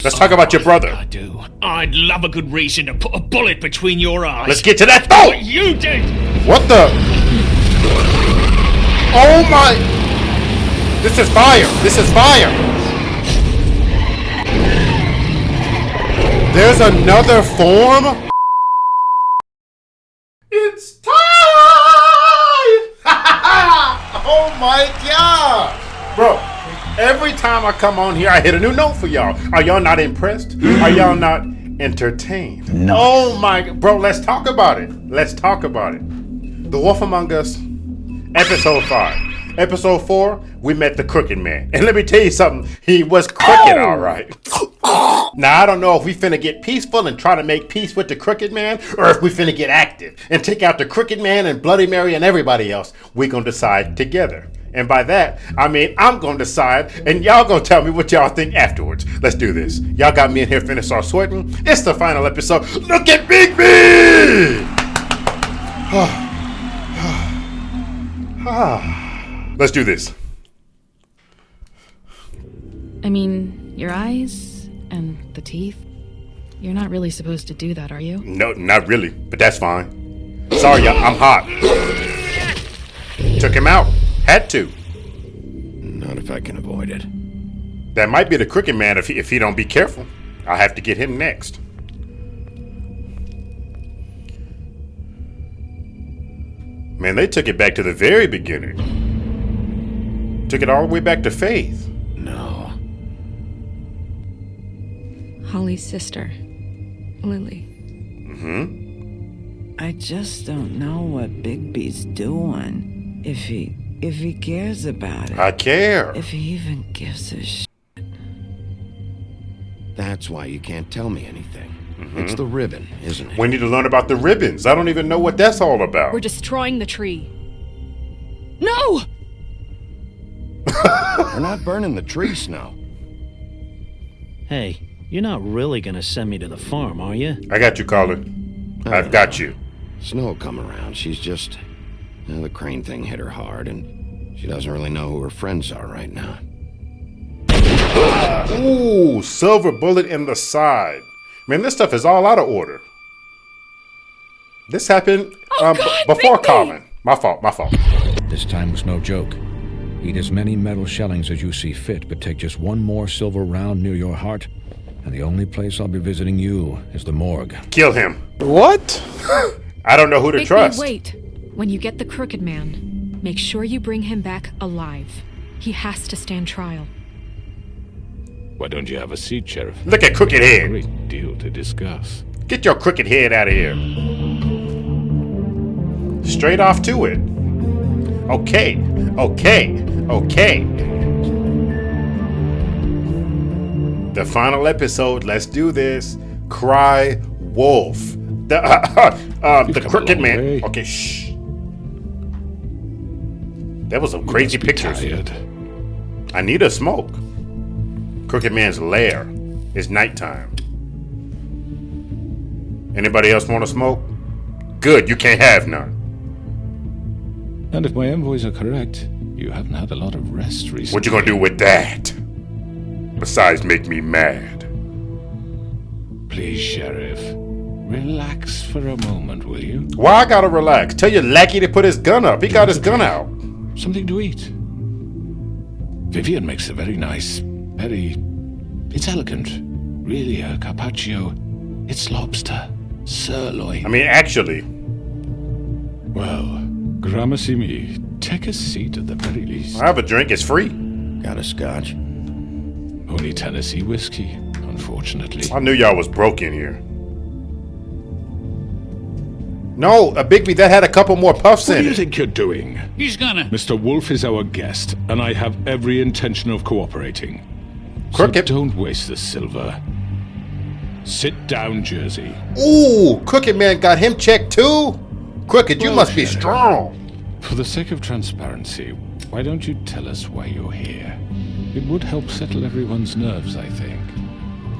Let's talk about your brother. I do. I'd love a good reason to put a bullet between your eyes. Let's get to that. Oh! What you did! What the? Oh my! This is fire! This is fire! There's another form? It's time! Oh my god! Bro, every time I come on here, I hit a new note for y'all. Are y'all not impressed? Are y'all not entertained? No. Oh my... Bro, let's talk about it. Let's talk about it. The Wolf Among Us, episode 5. Episode 4, we met the Crooked Man. And let me tell you something, he was crooked, all right. Now, I don't know if we finna get peaceful and try to make peace with the Crooked Man, or if we finna get active and take out the Crooked Man and Bloody Mary and everybody else. We gonna decide together. And by that, I mean I'm gonna decide, and y'all gonna tell me what y'all think afterwards. Let's do this. Y'all got me in here finna start sweating. It's the final episode. Look at Big B! Let's do this. I mean, your eyes and the teeth. You're not really supposed to do that, are you? No, not really, but that's fine. Sorry, y'all, I'm hot. Took him out. Had to. Not if I can avoid it. That might be the Crooked Man if he don't be careful. I'll have to get him next. Man, they took it back to the very beginning. Took it all the way back to Faith. No. Holly's sister, Lily. Mm-hmm. I just don't know what Bigby's doing. If he cares about it. I care. If he even gives a shit. That's why you can't tell me anything. It's the ribbon, isn't it? We need to learn about the ribbons. I don't even know what that's all about. We're destroying the tree. No! We're not burning the tree, Snow. Hey, you're not really gonna send me to the farm, are you? I got you, Colin. I've got you. Snow will come around. She's just... the crane thing hit her hard, and she doesn't really know who her friends are right now. Ooh, silver bullet in the side. Man, this stuff is all out of order. This happened before Colin. My fault. This time was no joke. Eat as many metal shellings as you see fit, but take just one more silver round near your heart, and the only place I'll be visiting you is the morgue. Kill him. What? I don't know who to trust. Wait. When you get the Crooked Man, make sure you bring him back alive. He has to stand trial. Why don't you have a seat, Sheriff? Look at Crooked Head. Great deal to discuss. Get your crooked head out of here. Straight off to it. Okay. The final episode. Let's do this. Cry wolf. The Crooked Man. Way. Okay, shh. That was some crazy pictures. Tired. I need a smoke. Crooked Man's lair. It's nighttime. Anybody else want to smoke? Good, you can't have none. And if my envoys are correct, you haven't had a lot of rest recently. What you gonna do with that? Besides make me mad. Please, Sheriff. Relax for a moment, will you? Why I gotta relax? Tell your lackey to put his gun up. He got his gun out. Something to eat. Vivian makes a very nice, it's elegant. Really a carpaccio. It's lobster. Sirloin. I mean, actually. Well, gramercy me. Take a seat at the very least. I have a drink. It's free. Got a scotch? Only Tennessee whiskey, unfortunately. I knew y'all was broke in here. No, a Bigby that had a couple more puffs What in do you it. think you're doing? He's gonna... Mr. Wolf is our guest, and I have every intention of cooperating. Crooked. So don't waste the silver. Sit down, Jersey. Ooh, Crooked Man got him checked too? Crooked, you must be strong. For the sake of transparency, why don't you tell us why you're here? It would help settle everyone's nerves, I think.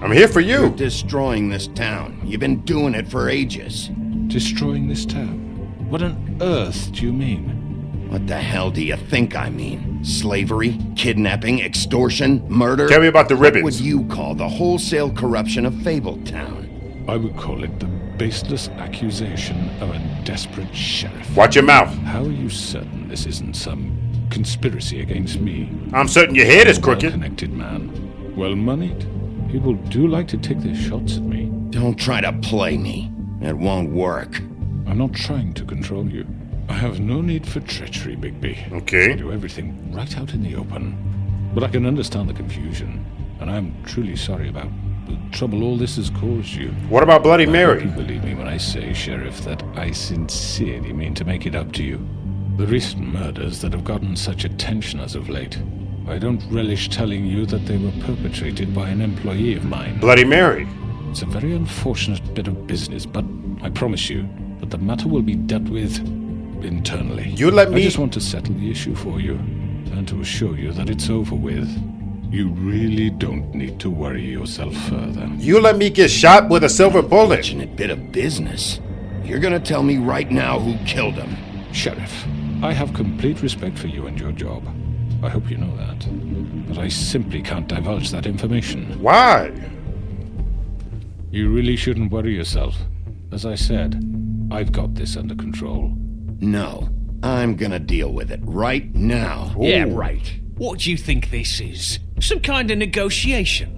I'm here for you. You're destroying this town. You've been doing it for ages. Destroying this town? What on earth do you mean? What the hell do you think I mean? Slavery, kidnapping, extortion, murder. Tell me about the ribbons. What would you call the wholesale corruption of Fabletown? I would call it the baseless accusation of a desperate sheriff. Watch your mouth. How are you certain this isn't some conspiracy against me? I'm certain your head is crooked. Well-connected man. Well-moneyed. People do like to take their shots at me. Don't try to play me. It won't work. I'm not trying to control you. I have no need for treachery, Bigby. Okay. I do everything right out in the open. But I can understand the confusion, and I'm truly sorry about the trouble all this has caused you. What about Bloody I hope Mary? you believe me when I say, Sheriff, that I sincerely mean to make it up to you. The recent murders that have gotten such attention as of late, I don't relish telling you that they were perpetrated by an employee of mine. Bloody Mary. It's a very unfortunate bit of business, but I promise you that the matter will be dealt with internally. You let me... I just want to settle the issue for you and to assure you that it's over with. You really don't need to worry yourself further. You let me get shot with a silver bullet. Fortunate bit of business. You're gonna tell me right now who killed him. Sheriff, I have complete respect for you and your job. I hope you know that. But I simply can't divulge that information. Why? You really shouldn't worry yourself. As I said, I've got this under control. No, I'm gonna deal with it right now. Yeah, right. What do you think this is? Some kind of negotiation?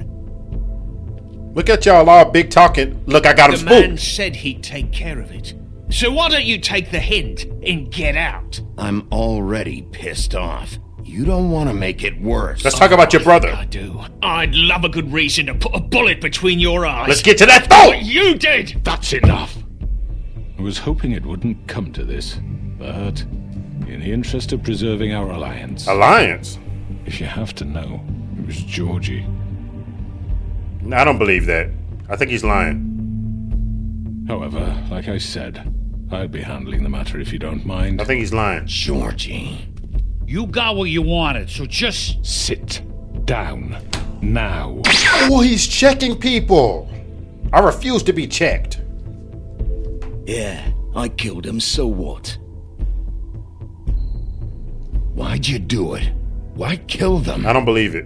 Look at y'all all big talking. Look, I got him The man spooked. said he'd take care of it. So why don't you take the hint and get out? I'm already pissed off. You don't want to make it worse. Let's talk about your I brother. do. I'd love a good reason to put a bullet between your eyes. Let's get to that What thought. you did! That's enough! I was hoping it wouldn't come to this, but in the interest of preserving our alliance, Alliance? if you have to know, it was Georgie. I don't believe that. I think he's lying. However, like I said, I'll be handling the matter if you don't mind. I think he's lying. Georgie. You got what you wanted, so just... Sit down now. Oh, he's checking people. I refuse to be checked. Yeah, I killed him, so what? Why'd you do it? Why kill them? I don't believe it.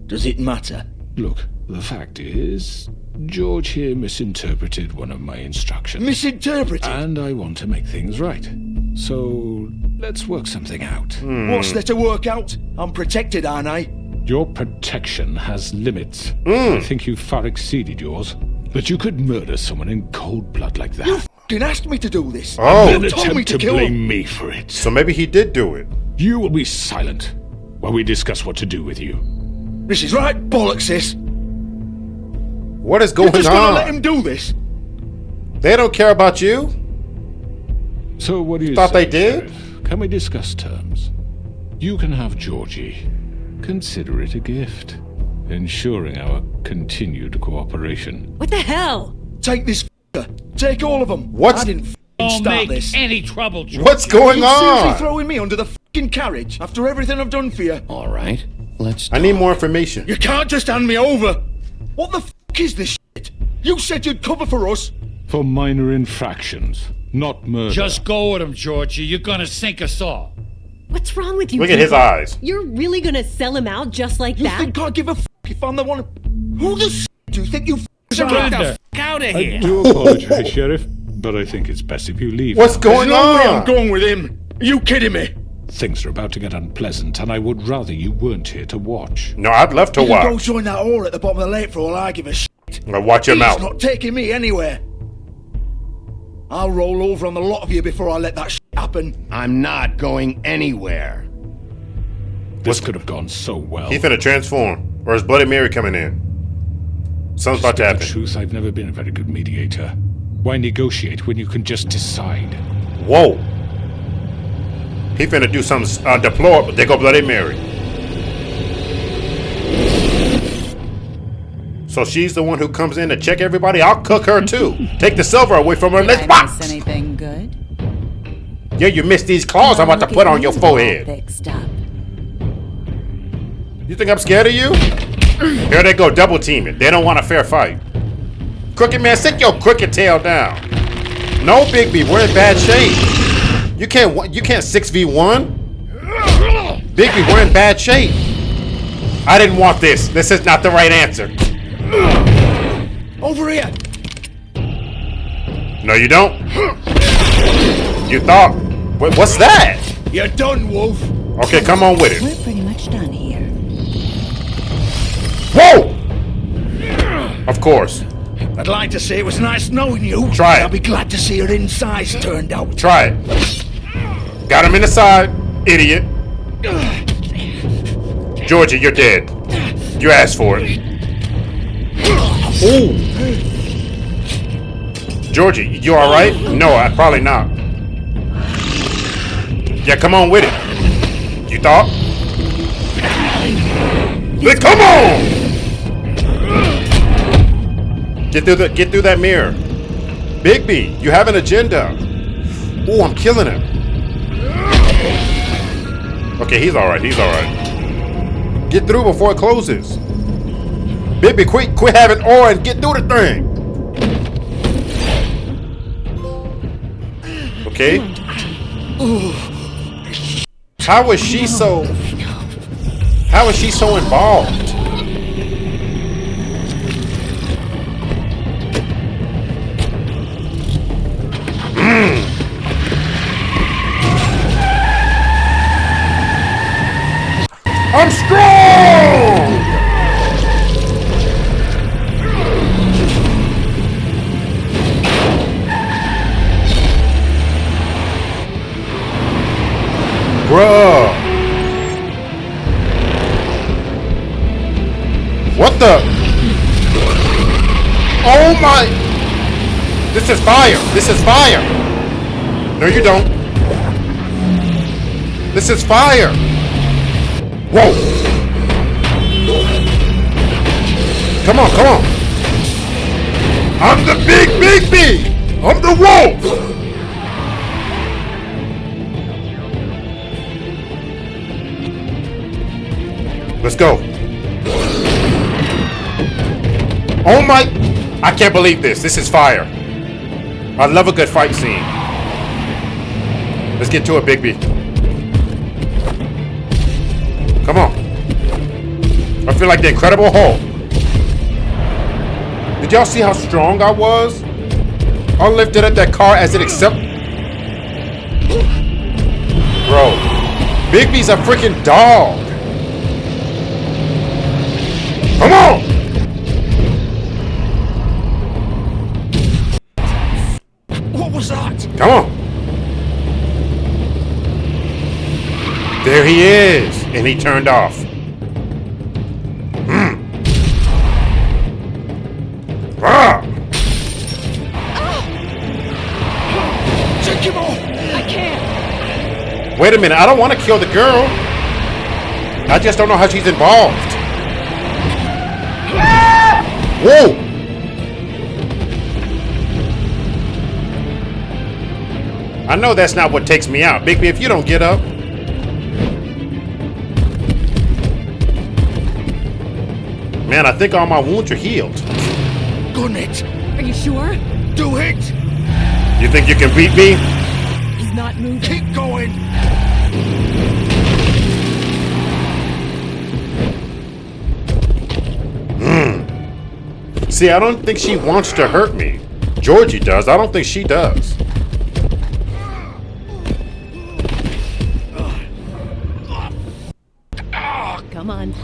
Does it matter? Look, the fact is, George here misinterpreted one of my instructions. Misinterpreted? And I want to make things right. So, let's work something out. What's there to work out? I'm protected, aren't I? Your protection has limits. I think you've far exceeded yours. But you could murder someone in cold blood like that. You f***ing asked me to do this. Oh, Then You told me attempt to to kill blame him. me for it. so maybe he did do it. You will be silent while we discuss what to do with you. This is right bollocks, sis. What is You're going just gonna let him on? do this? They don't care about you? So what do you Thought say, they did? Sheriff? Can we discuss terms? You can have Georgie. Consider it a gift, ensuring our continued cooperation. What the hell? Take this f***er. Take all of them. What's- I didn't f***ing Don't start make this. any trouble, George. What's going You seriously on? throwing me under the f***ing carriage after everything I've done for you? All right, let's I need more information. You can't just hand me over. What the f*** is this shit? You said you'd cover for us. For minor infractions, not murder. Just go with him, Georgie. You're gonna sink us all. What's wrong with you? Look at his people? eyes. You're really gonna sell him out just like You that? think I give a f*** if I'm the one? Who the s*** do you think you f***ers are? Get the f*** out of I here. do apologize, Sheriff, but I think it's best if you leave. What's now. going There's no way I'm on? going with him. Are you kidding me? Things are about to get unpleasant, and I would rather you weren't here to watch. No, I'd love to You can go watch. join that whore at the bottom of the lake for all I give a shit. Now watch your He's mouth. not taking me anywhere. I'll roll over on the lot of you before I let that shit happen. I'm not going anywhere. This could have gone so well. He finna transform. Or is Bloody Mary coming in? Something's about to The happen. truth, I've never been a very good mediator. Why negotiate when you can just decide? Whoa. He finna do something deplorable. There go Bloody Mary. So she's the one who comes in to check everybody? I'll cook her too. Take the silver away from her. Let's box. Anything good? Yeah, you missed these claws I'm about to put on your forehead. Fixed up. You think I'm scared of you? Here they go, double teaming. They don't want a fair fight. Crooked man, sit your crooked tail down. No, Bigby, we're in bad shape. You can't 6v1. Bigby, we're in bad shape. I didn't want this. This is not the right answer. Over here. No, you don't. You thought. What's that? You're done, Wolf. Okay, come on with it. We're pretty much done here. Whoa! Of course. I'd like to say it was nice knowing you. Try it. I'll be glad to see your insides turned out. Try it. Got him in the side, idiot. Georgie, you're dead. You asked for it. Ooh. Georgie, you alright? No, probably not. Yeah, come on with it. You thought? Then come on! Get through that mirror. Bigby, you have an agenda. Ooh, I'm killing him. Okay, he's alright, Get through before it closes. Bigby, quit having aura and get through the thing. Okay. How is she so involved? I'm strong! Bruh. What the? Oh my. This is fire. This is fire. No, you don't. This is fire. Whoa. Come on, come on. I'm the big B. I'm the wolf. Let's go. Oh my. I can't believe this. This is fire. I love a good fight scene. Let's get to it, Bigby. Come on. I feel like the Incredible Hulk. Did y'all see how strong I was? I lifted up that car as it Bro. Bigby's a freaking dog. Come on! What was that? Come on. There he is. And he turned off. Ah! Take him off! I can't. Wait a minute. I don't want to kill the girl. I just don't know how she's involved. Whoa! I know that's not what takes me out. Bigby, if you don't get up. Man, I think all my wounds are healed. Gun it! Are you sure? Do it! You think you can beat me? He's not moving. Keep going! See, I don't think she wants to hurt me. Georgie does. I don't think she does. Come on.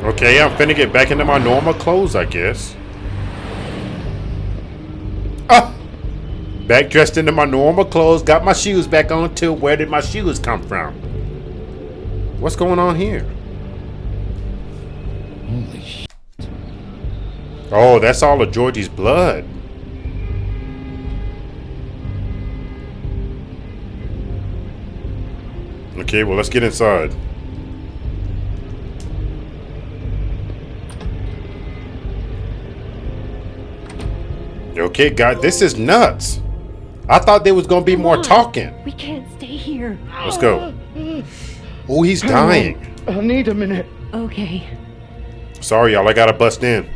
Okay, I'm finna get back into my normal clothes, I guess. Ah! Back dressed into my normal clothes, got my shoes back on too. Where did my shoes come from? What's going on here? Holy shit. Oh, that's all of Georgie's blood. Okay, well, let's get inside. Okay, God, this is nuts. I thought there was gonna be more talking. We can't stay here. Let's go. Oh, he's dying. I need a minute. Okay. Sorry, y'all. I gotta bust in.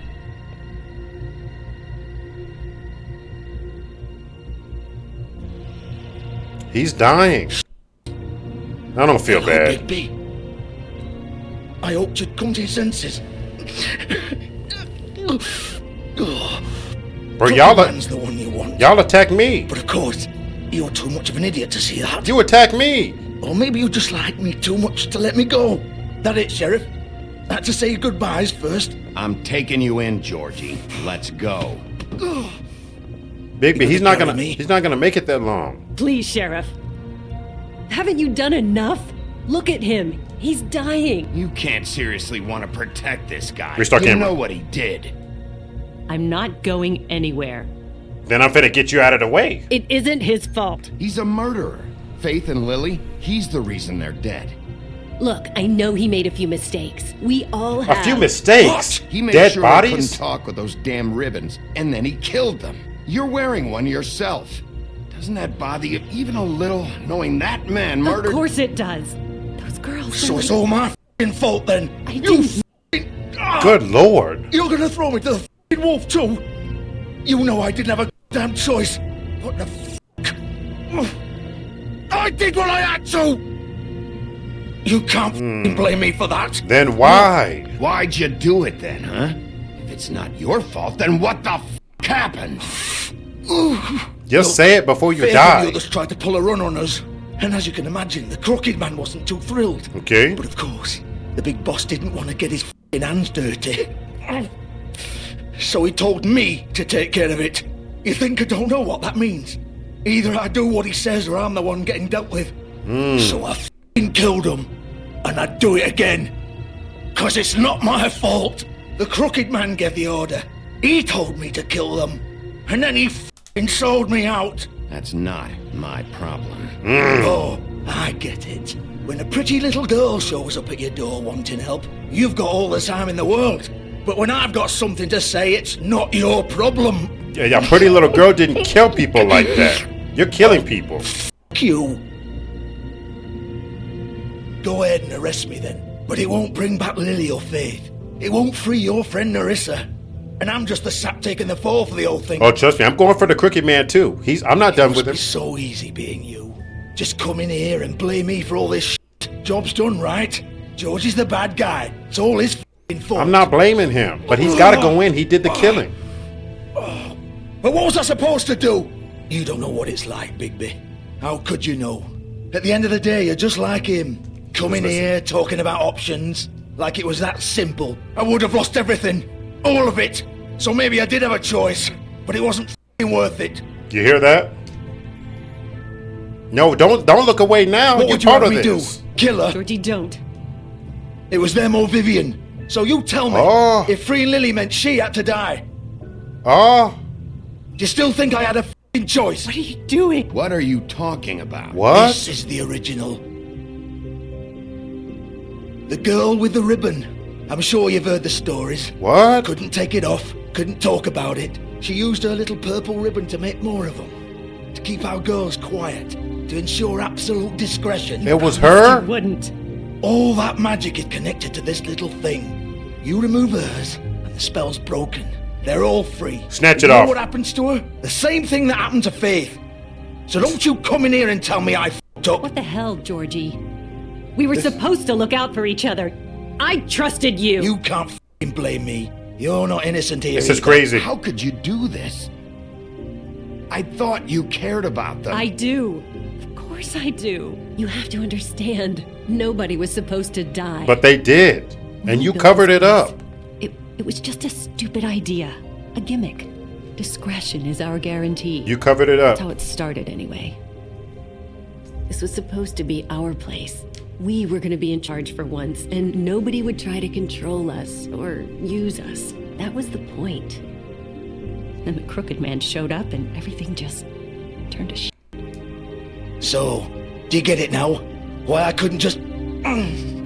He's dying. I don't feel Hello, bad. Big B. I hoped you'd come to your senses. Bro, Man's the one you want. y'all attack me. But of course, you're too much of an idiot to see that. You attack me. Or maybe you just like me too much to let me go. That it, Sheriff? I had to say goodbyes first. I'm taking you in, Georgie. Let's go. Bigby, he's not carry gonna me. he's not gonna make it that long. Please, Sheriff. Haven't you done enough? Look at him. He's dying. You can't seriously want to protect this guy. Restart you camera. know what he did. I'm not going anywhere. Then I'm finna get you out of the way. It isn't his fault. He's a murderer. Faith and Lily, he's the reason they're dead. Look, I know he made a few mistakes. We all have. A few mistakes. He made Dead sure bodies. they couldn't talk with those damn ribbons, and then he killed them. You're wearing one yourself. Doesn't that bother you even a little, knowing that man murdered? Of course it does. Those girls. So it's all my f***ing fault then. I didn't. Good lord. You're gonna throw me to the f***ing wolf too? You know I didn't have a damn choice. What the f***? I did what I had to! You can't f***ing blame me for that. Then why? Why'd you do it then, huh? If it's not your fault, then what the f*** happened? Just say it before you Faith and die. the others tried to pull a run on us. And as you can imagine, the Crooked Man wasn't too thrilled. Okay. But of course, the big boss didn't want to get his f***ing hands dirty. So he told me to take care of it. You think I don't know what that means? Either I do what he says or I'm the one getting dealt with. So I f***ing killed him. And I'd do it again. 'Cause it's not my fault. The Crooked Man gave the order. He told me to kill them. And then he f***ing sold me out. That's not my problem. Oh, I get it. When a pretty little girl shows up at your door wanting help, you've got all the time in the world. But when I've got something to say, it's not your problem. Yeah, your pretty little girl didn't kill people like that. You're killing people. F*** you. Go ahead and arrest me then. But it won't bring back Lily or Faith. It won't free your friend Narissa. And I'm just the sap taking the fall for the whole thing. Oh, trust me, I'm going for the Crooked Man too. I'm not done with him. It's so easy being you. Just come in here and blame me for all this shit. Job's done, right? George is the bad guy. It's all his f***ing fault. I'm not blaming him, but he's got to go in. He did the killing. But what was I supposed to do? You don't know what it's like, Bigby. How could you know? At the end of the day, you're just like him. Coming here, talking about options. Like it was that simple. I would have lost everything. All of it. So maybe I did have a choice. But it wasn't f***ing worth it. You hear that? No, don't look away now. What You're would you part have of me this. do? Kill her? Georgie, don't. It was them or Vivian. So you tell me. Oh. If freeing Lily meant she had to die. Oh, Do you still think I had a f***ing choice? What are you doing? What are you talking about? what? This is the original. The girl with the ribbon. I'm sure you've heard the stories. What? Couldn't take it off, couldn't talk about it. She used her little purple ribbon to make more of them. To keep our girls quiet. To ensure absolute discretion. It was her? You wouldn't. All that magic is connected to this little thing. You remove hers, and the spell's broken. They're all free. Snatch You it know off. what happens to her? The same thing that happened to Faith. So don't you come in here and tell me I f***ed up. What the hell, Georgie? We were supposed to look out for each other. I trusted you. You can't f***ing blame me. You're not innocent here. This is either. crazy. How could you do this? I thought you cared about them. I do. Of course I do. You have to understand. Nobody was supposed to die. But they did. And you built covered this it up. place. It was just a stupid idea. A gimmick. Discretion is our guarantee. You covered it up. That's how it started anyway. This was supposed to be our place. We were going to be in charge for once, and nobody would try to control us or use us. That was the point. Then the Crooked Man showed up, and everything just turned to shit. So, do you get it now? Why I couldn't just...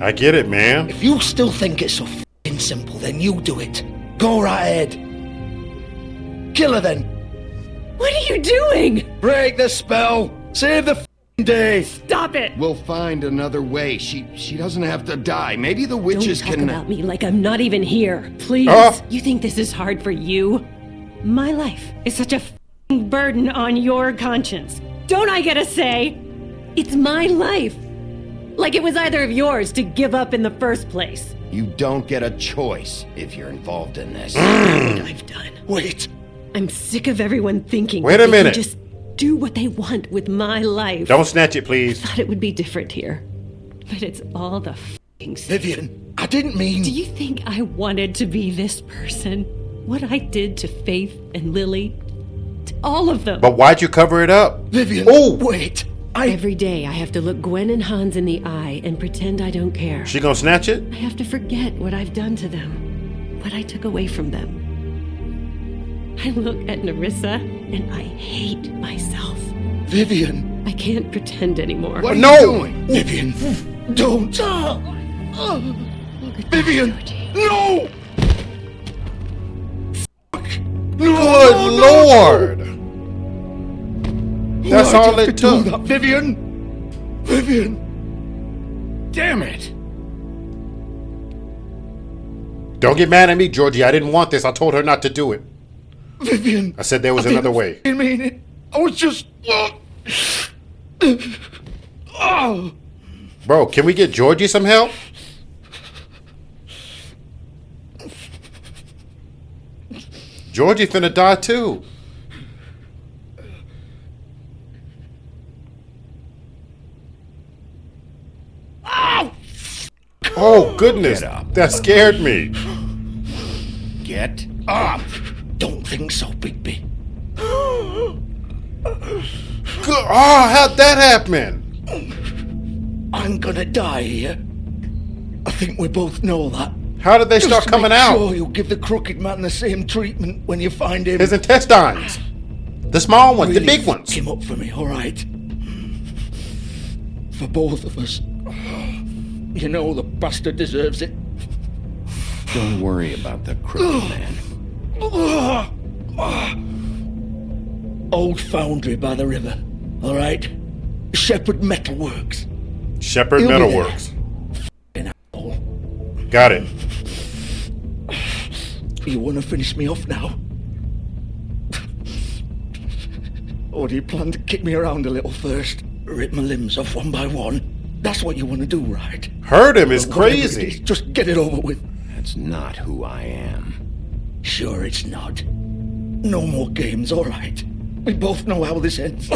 I get it, man. If you still think it's so f***ing simple, then you do it. Go right ahead. Kill her then. What are you doing? Break the spell. Save the f***ing day. Stop it! We'll find another way. She doesn't have to die. Maybe the Don't witches talk can... about me like I'm not even here, please. Oh. You think this is hard for you? My life is such a f***ing burden on your conscience. Don't I get a say? It's my life. Like it was either of yours to give up in the first place. You don't get a choice if you're involved in this. What I've done. Wait. I'm sick of everyone thinking Wait a that they minute. can just do what they want with my life. Don't snatch it, please. Thought it would be different here. But it's all the f***ing same. Vivian, I didn't mean... Do you think I wanted to be this person? What I did to Faith and Lily? To all of them. But why'd you cover it up? Vivian, Oh! wait. Every day I have to look Gwen and Hans in the eye and pretend I don't care. She gonna snatch it? I have to forget what I've done to them. What I took away from them. I look at Narissa and I hate myself. Vivian. I can't pretend anymore. What are No! you doing? Vivian, don't. Vivian, no! Good Lord! That's Why'd you all have it to do took. that, Vivian? Vivian. Damn it! Don't get mad at me, Georgie. I didn't want this. I told her not to do it. Vivian. I said there was another way. I mean it. I was just... Oh. Bro, can we get Georgie some help? Georgie finna die too. Oh, goodness. Get up. That scared me. Get up! Don't think so, Bigby. Good. Oh, how'd that happen? I'm gonna die here. I think we both know that. How did they Just start to coming make out? Sure, you'll give the crooked man the same treatment when you find him. His intestines. The small ones, the Really big ones. fuck him up for me, all right? For both of us. You know the bastard deserves it. Don't worry about the crooked man. Old foundry by the river, all right? Shepherd Metalworks. Shepherd He'll be Metalworks. F***ing asshole. Got it. You want to finish me off now? Or do you plan to kick me around a little first? Rip my limbs off one by one? That's what you want to do, right? Heard him is Whatever it crazy. is, just get it over with. That's not who I am. Sure it's not. No more games, all right? We both know how this ends.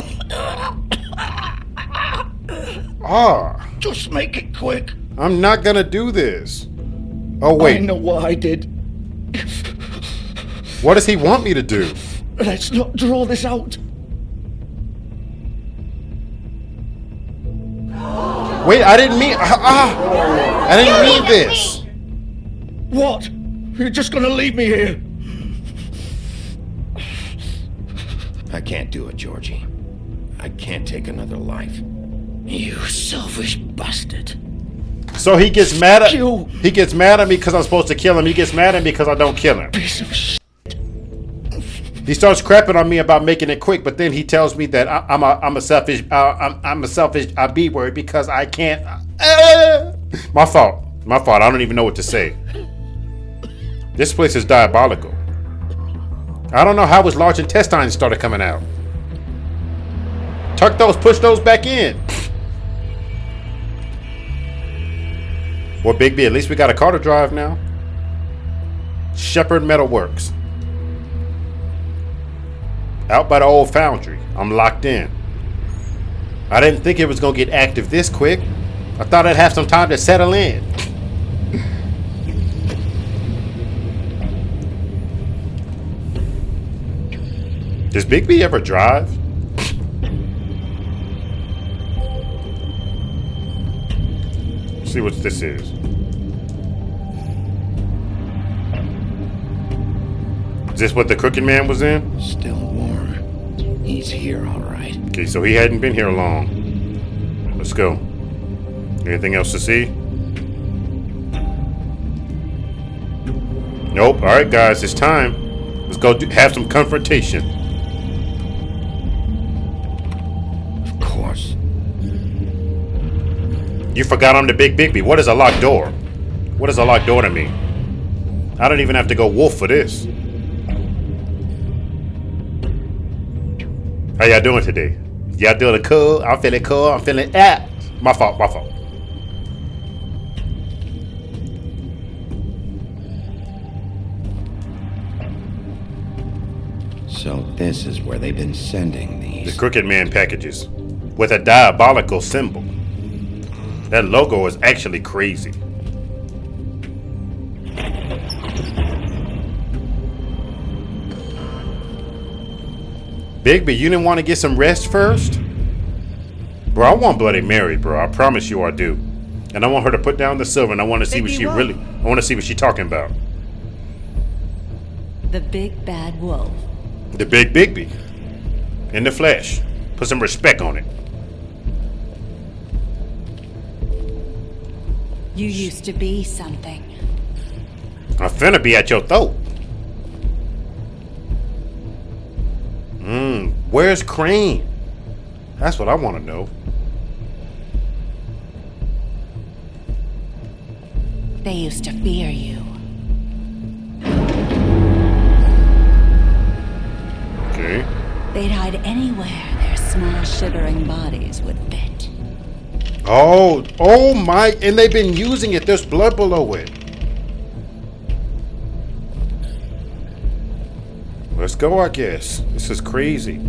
Ah, Just make it quick. I'm not gonna do this. Oh, I wait. know what I did. What does he want me to do? Let's not draw this out. Wait, I didn't mean... I didn't mean this. What? You're just gonna leave me here? I can't do it, Georgie. I can't take another life. You selfish bastard. So he gets mad at... You. He gets mad at me because I'm supposed to kill him. He gets mad at me because I don't kill him. Piece of shit. He starts crapping on me about making it quick, but then he tells me that I'm a selfish B word because I can't. My fault. My fault. I don't even know what to say. This place is diabolical. I don't know how his large intestines started coming out. Tuck those, push those back in. Well, Big B, at least we got a car to drive now. Shepherd Metalworks. Out by the old foundry. I'm locked in. I didn't think it was going to get active this quick. I thought I'd have some time to settle in. Does Big B ever drive? See what this is. Is this what the Crooked Man was in? Still warm. He's here, all right. Okay, so he hadn't been here long. Let's go. Anything else to see? Nope. All right, guys, it's time. Let's go have some confrontation. Of course. You forgot I'm the Big Bigby. What is a locked door? What is a locked door to me? I don't even have to go wolf for this. How y'all doing today? Y'all doing cool? I'm feeling cool. I'm feeling My fault. My fault. So this is where they've been sending The these. Crooked Man packages with a diabolical symbol. That logo is actually crazy. Bigby, you didn't want to get some rest first? Bro, I want Bloody Mary, bro. I promise you I do. And I want her to put down the silver, and I want to see what she really... I want to see what she's talking about. The big bad wolf. The big Bigby. In the flesh. Put some respect on it. You used to be something. I'm finna be at your throat. Where's Crane? That's what I want to know. They used to fear you. Okay. They'd hide anywhere their small shivering bodies would fit. Oh my, and they've been using it. There's blood below it. Let's go, I guess. This is crazy.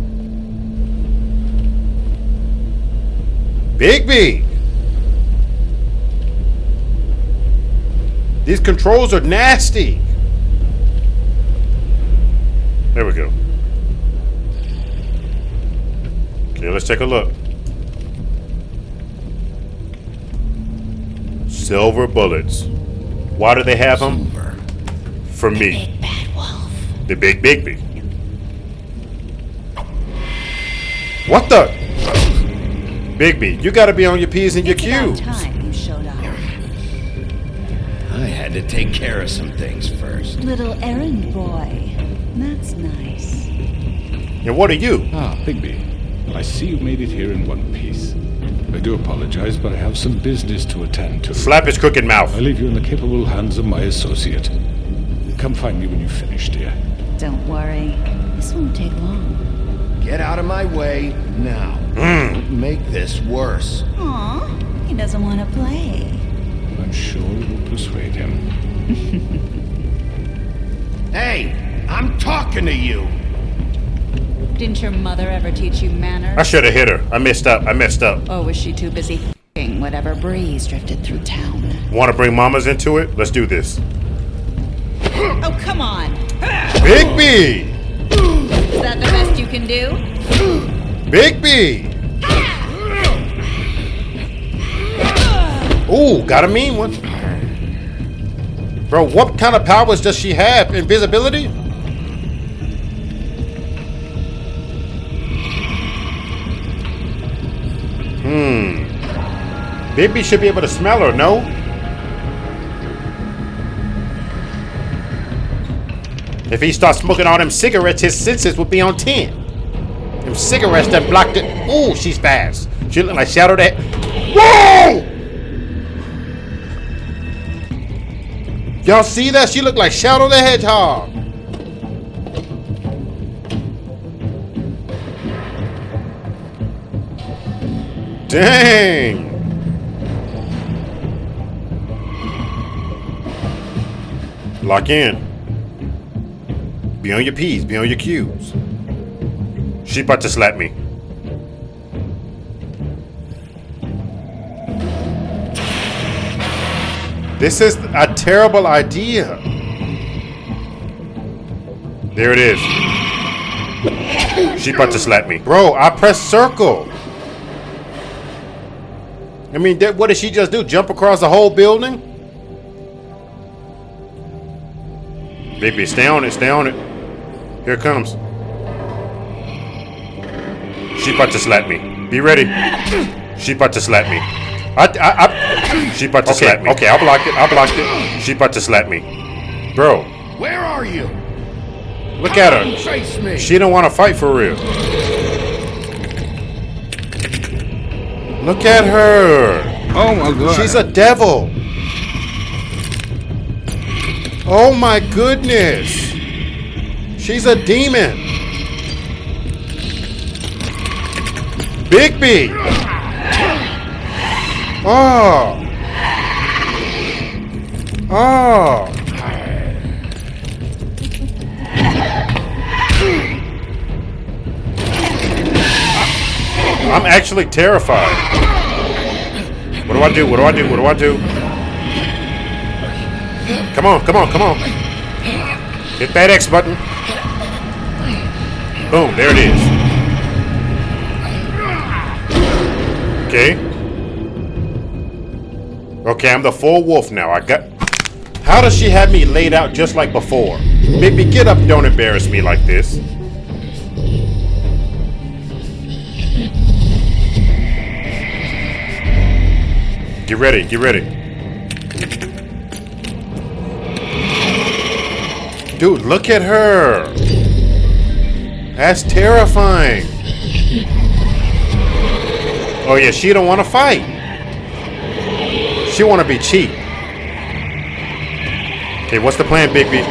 Bigby! These controls are nasty. There we go. Okay, let's take a look. Silver bullets. Why do they have them? Silver. For me. Big bad wolf. The big Bigby. What the? Bigby, you gotta be on your P's and your Q's. About time you showed up. I had to take care of some things first. Little errand boy. That's nice. And what are you? Ah, Bigby. I see you made it here in one piece. I do apologize, but I have some business to attend to. Slap his crooked mouth. I leave you in the capable hands of my associate. Come find me when you've finished, dear. Don't worry. This won't take long. Get out of my way now. Don't make this worse. Aw, he doesn't want to play. I'm sure you'll persuade him. Hey, I'm talking to you. Didn't your mother ever teach you manners? I should have hit her. I messed up. Or was she too busy f***ing whatever breeze drifted through town? Want to bring mamas into it? Let's do this. Oh, come on. Bigby! Is that the best you can do? Bigby! Ooh, got a mean one. Bro, what kind of powers does she have? Invisibility? Bigby should be able to smell her, no? If he starts smoking all them cigarettes, his senses will be on 10. Them cigarettes that blocked it. Ooh, she's fast. She look like Shadow that. Whoa! Y'all see that? She look like Shadow the Hedgehog. Dang. Lock in. Be on your P's, be on your Q's. She about to slap me. This is a terrible idea. There it is. She about to slap me. Bro, I pressed circle. I mean, what did she just do? Jump across the whole building? Baby, stay on it, stay on it. Here it comes. She about to slap me. Be ready. She about to slap me. She about to slap me. Okay, I blocked it. I blocked it. She about to slap me. Bro. Where are you? Look at her. Face me. She don't want to fight for real. Look at her. Oh my god. She's a devil. Oh my goodness. She's a demon. Bigby! Oh! Oh! I'm actually terrified. What do I do? What do I do? What do I do? Come on, come on, come on. Hit that X button. Boom, there it is. Okay. Okay, I'm the full wolf now. How does she have me laid out just like before? Baby, get up, don't embarrass me like this. Get ready, get ready. Dude, look at her. That's terrifying. Oh yeah, she don't want to fight. She want to be cheap. Okay, what's the plan, Bigby?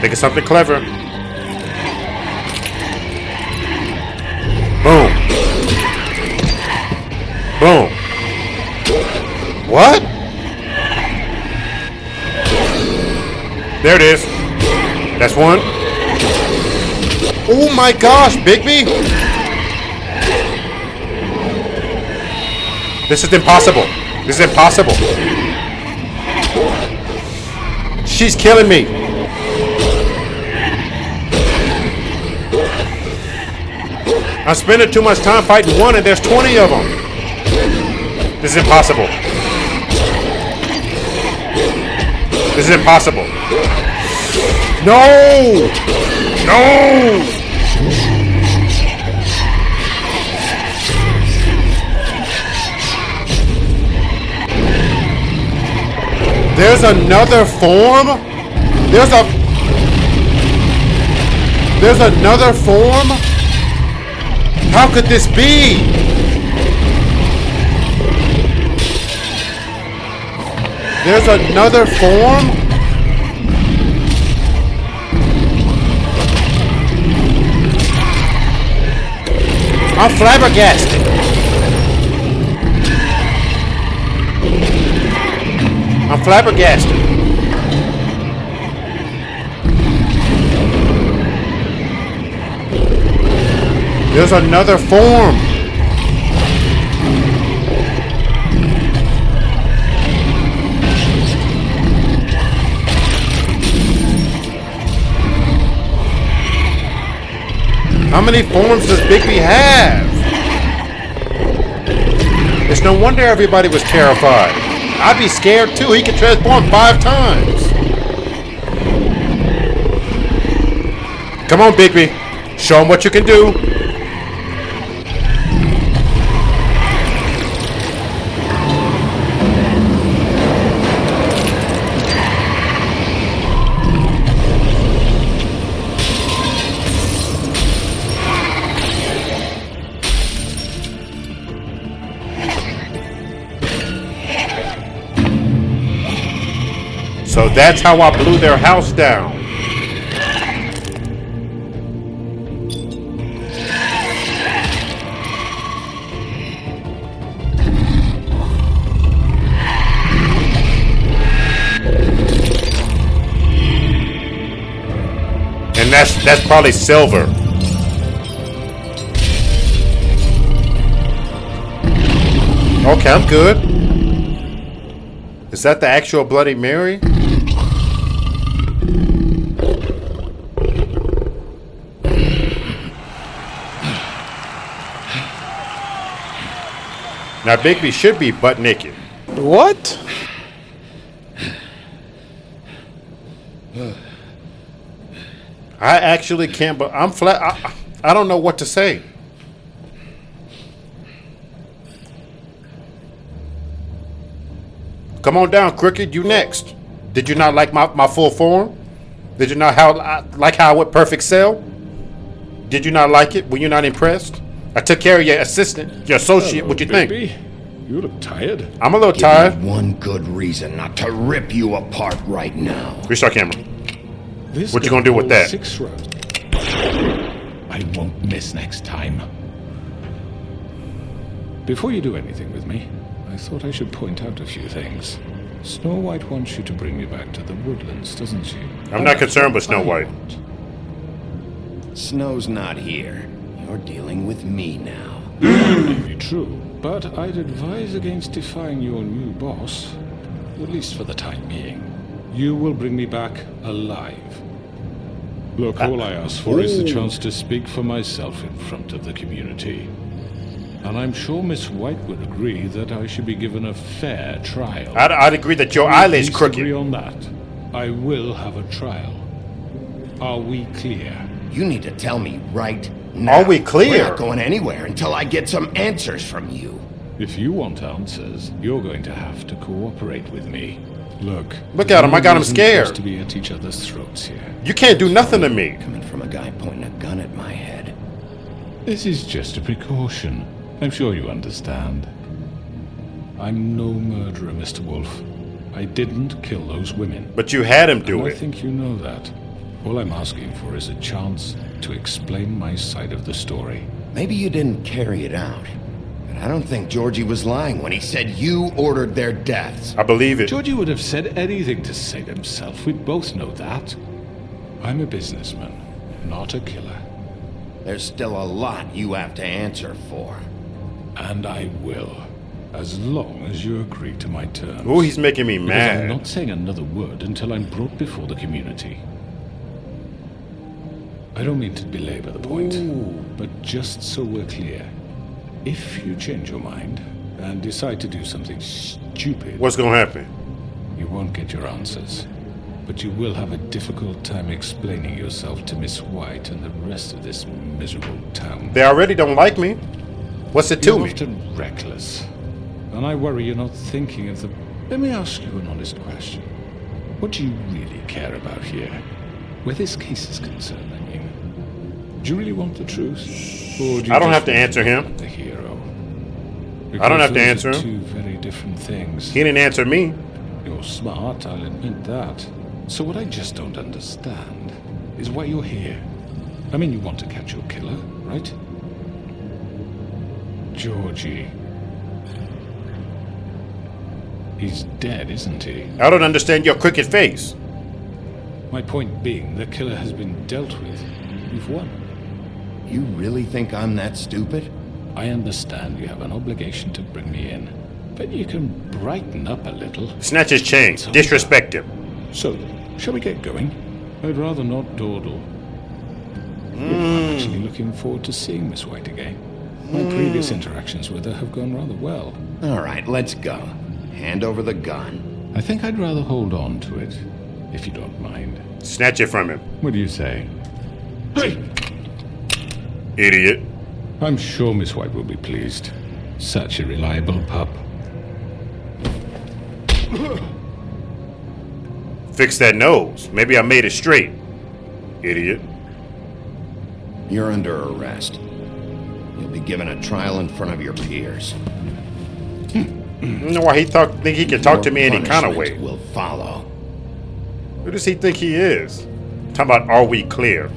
Think of something clever. Boom. Boom. What? There it is. That's one. Oh my gosh, Bigby. This is impossible. This is impossible. She's killing me. I'm spending too much time fighting one and there's 20 of them. This is impossible. This is impossible. No! No! There's another form? There's another form? How could this be? There's another form? I'm flabbergasted. I'm flabbergasted. There's another form. How many forms does Bigby have? It's no wonder everybody was terrified. I'd be scared too. He could transform 5 times. Come on, Bigby. Show him what you can do. So that's how I blew their house down. And that's probably silver. Okay, I'm good. Is that the actual Bloody Mary? Now Bigby should be butt naked. What? I actually can't, but I'm flat. I don't know what to say. Come on down, Crooked. You next. Did you not like my full form? Did you not like how I went perfect cell? Did you not like it? Were you not impressed? I took care of your assistant, your associate. Hello, What you Bigby. think? You look tired. I'm a little Give tired. me one good reason not to rip you apart right now. Restart camera. This What you gonna do with holds that? 6 rows. I won't miss next time. Before you do anything with me, I thought I should point out a few things. Snow White wants you to bring me back to the woodlands, doesn't she? I'm not concerned with Snow White. Snow's not here. You're dealing with me now. May be true, but I'd advise against defying your new boss, at least for the time being. You will bring me back alive. Look, all I ask for is the chance to speak for myself in front of the community. And I'm sure Miss White would agree that I should be given a fair trial. I'd agree that your eyelid's crooked. Agree on that. I will have a trial. Are we clear? You need to tell me right now. Are we clear? We're not going anywhere until I get some answers from you. If you want answers, you're going to have to cooperate with me. Look at him. I got him scared. To be at each other's throats here. You can't do nothing to me. Coming from a guy pointing a gun at my head. This is just a precaution. I'm sure you understand. I'm no murderer, Mr. Wolf. I didn't kill those women. But you had him do and it. I think you know that. All I'm asking for is a chance to explain my side of the story. Maybe you didn't carry it out. But I don't think Georgie was lying when he said you ordered their deaths. I believe it. Georgie would have said anything to save himself. We both know that. I'm a businessman, not a killer. There's still a lot you have to answer for. And I will, as long as you agree to my terms. Oh, he's making me Because mad. I'm not saying another word until I'm brought before the community. I don't mean to belabor the point, but just so we're clear, if you change your mind and decide to do something stupid... What's gonna happen? You won't get your answers, but you will have a difficult time explaining yourself to Miss White and the rest of this miserable town. They already don't like me. What's it to You're me? often reckless, and I worry you're not thinking of the... Let me ask you an honest question. What do you really care about here? Where this case is concerned, I mean. Do you really want the truth? Or do you I don't just have to want answer him. The hero. I don't have to Because answer those are him. two very different things. He didn't answer me. You're smart, I'll admit that. So what I just don't understand is why you're here. I mean, you want to catch your killer, right? Georgie. He's dead, isn't he? I don't understand your crooked face. My point being, the killer has been dealt with. You've won. You really think I'm that stupid? I understand you have an obligation to bring me in, but you can brighten up a little. Snatch his chain. Disrespect him. So, shall we get going? I'd rather not dawdle. I'm actually looking forward to seeing Miss White again. My previous interactions with her have gone rather well. All right, let's go. Hand over the gun. I think I'd rather hold on to it, if you don't mind. Snatch it from him. What do you say? Hey! Idiot. I'm sure Miss White will be pleased. Such a reliable pup. Fix that nose. Maybe I made it straight. Idiot. You're under arrest. You'll be given a trial in front of your peers. You know why think he can talk to me any kind of way? Will follow. Who does he think he is? Talking about, are we clear?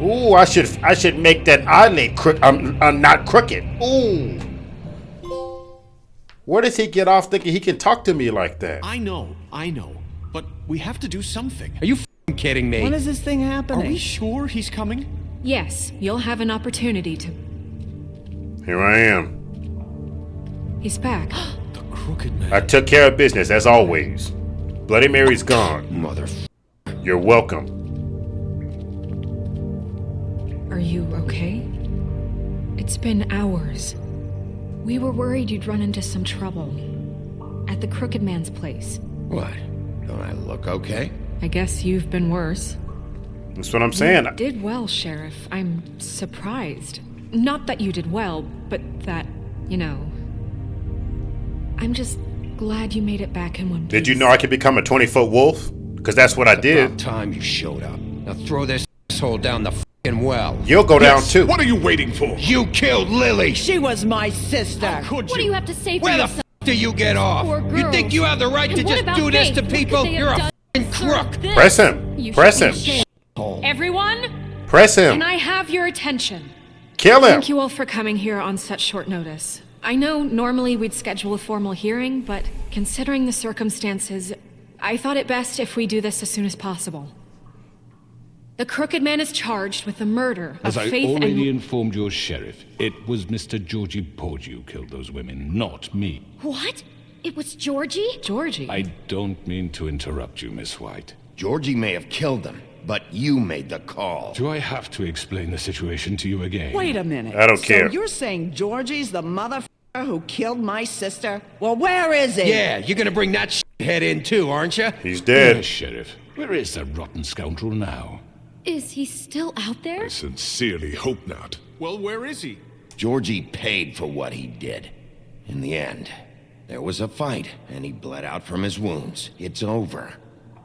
Ooh, I should make that eyelid not crooked. Ooh. Where does he get off thinking he can talk to me like that? I know. But we have to do something. Are you kidding me? When is this thing Are happening? we sure he's coming? Yes, you'll have an opportunity to... Here I am. He's back. The Crooked Man. I took care of business as always. Bloody Mary's gone. Mother. You're welcome. Are you okay? It's been hours. We were worried you'd run into some trouble. At the Crooked Man's place. What? Don't I look okay? I guess you've been worse. That's what I'm saying. You did well, Sheriff. I'm surprised. Not that you did well, but that, you know... I'm just glad you made it back in one piece. Did you know I could become a 20-foot wolf? Because that's what I did. About time you showed up. Now throw this asshole down the f***ing well. You'll go down too. What are you waiting for? You killed Lily! She was my sister. Could What do you have to say for Where the yourself? f*** do you get off? Poor You think girls. you have the right And to what just about do this Faith? to What could people? they have You're a done f***ing to deserve crook. this? Press him. You Press should him. be ashamed. Everyone, Press him. Can I have your attention? Kill him. Thank you all for coming here on such short notice. I know normally we'd schedule a formal hearing, but considering the circumstances, I thought it best if we do this as soon as possible. The Crooked Man is charged with the murder of As I Faith already and... informed your sheriff, it was Mr. Georgie Porgy who killed those women, not me. What? It was Georgie? Georgie? I don't mean to interrupt you, Miss White. Georgie may have killed them, but you made the call. Do I have to explain the situation to you again? Wait a minute. I don't care. So you're saying Georgie's the motherfucker who killed my sister? Well, where is he? Yeah, you're gonna bring that shithead in too, aren't you? He's dead. Yes, Sheriff. Where is that rotten scoundrel now? Is he still out there? I sincerely hope not. Well, where is he? Georgie paid for what he did. In the end, there was a fight, and he bled out from his wounds. It's over.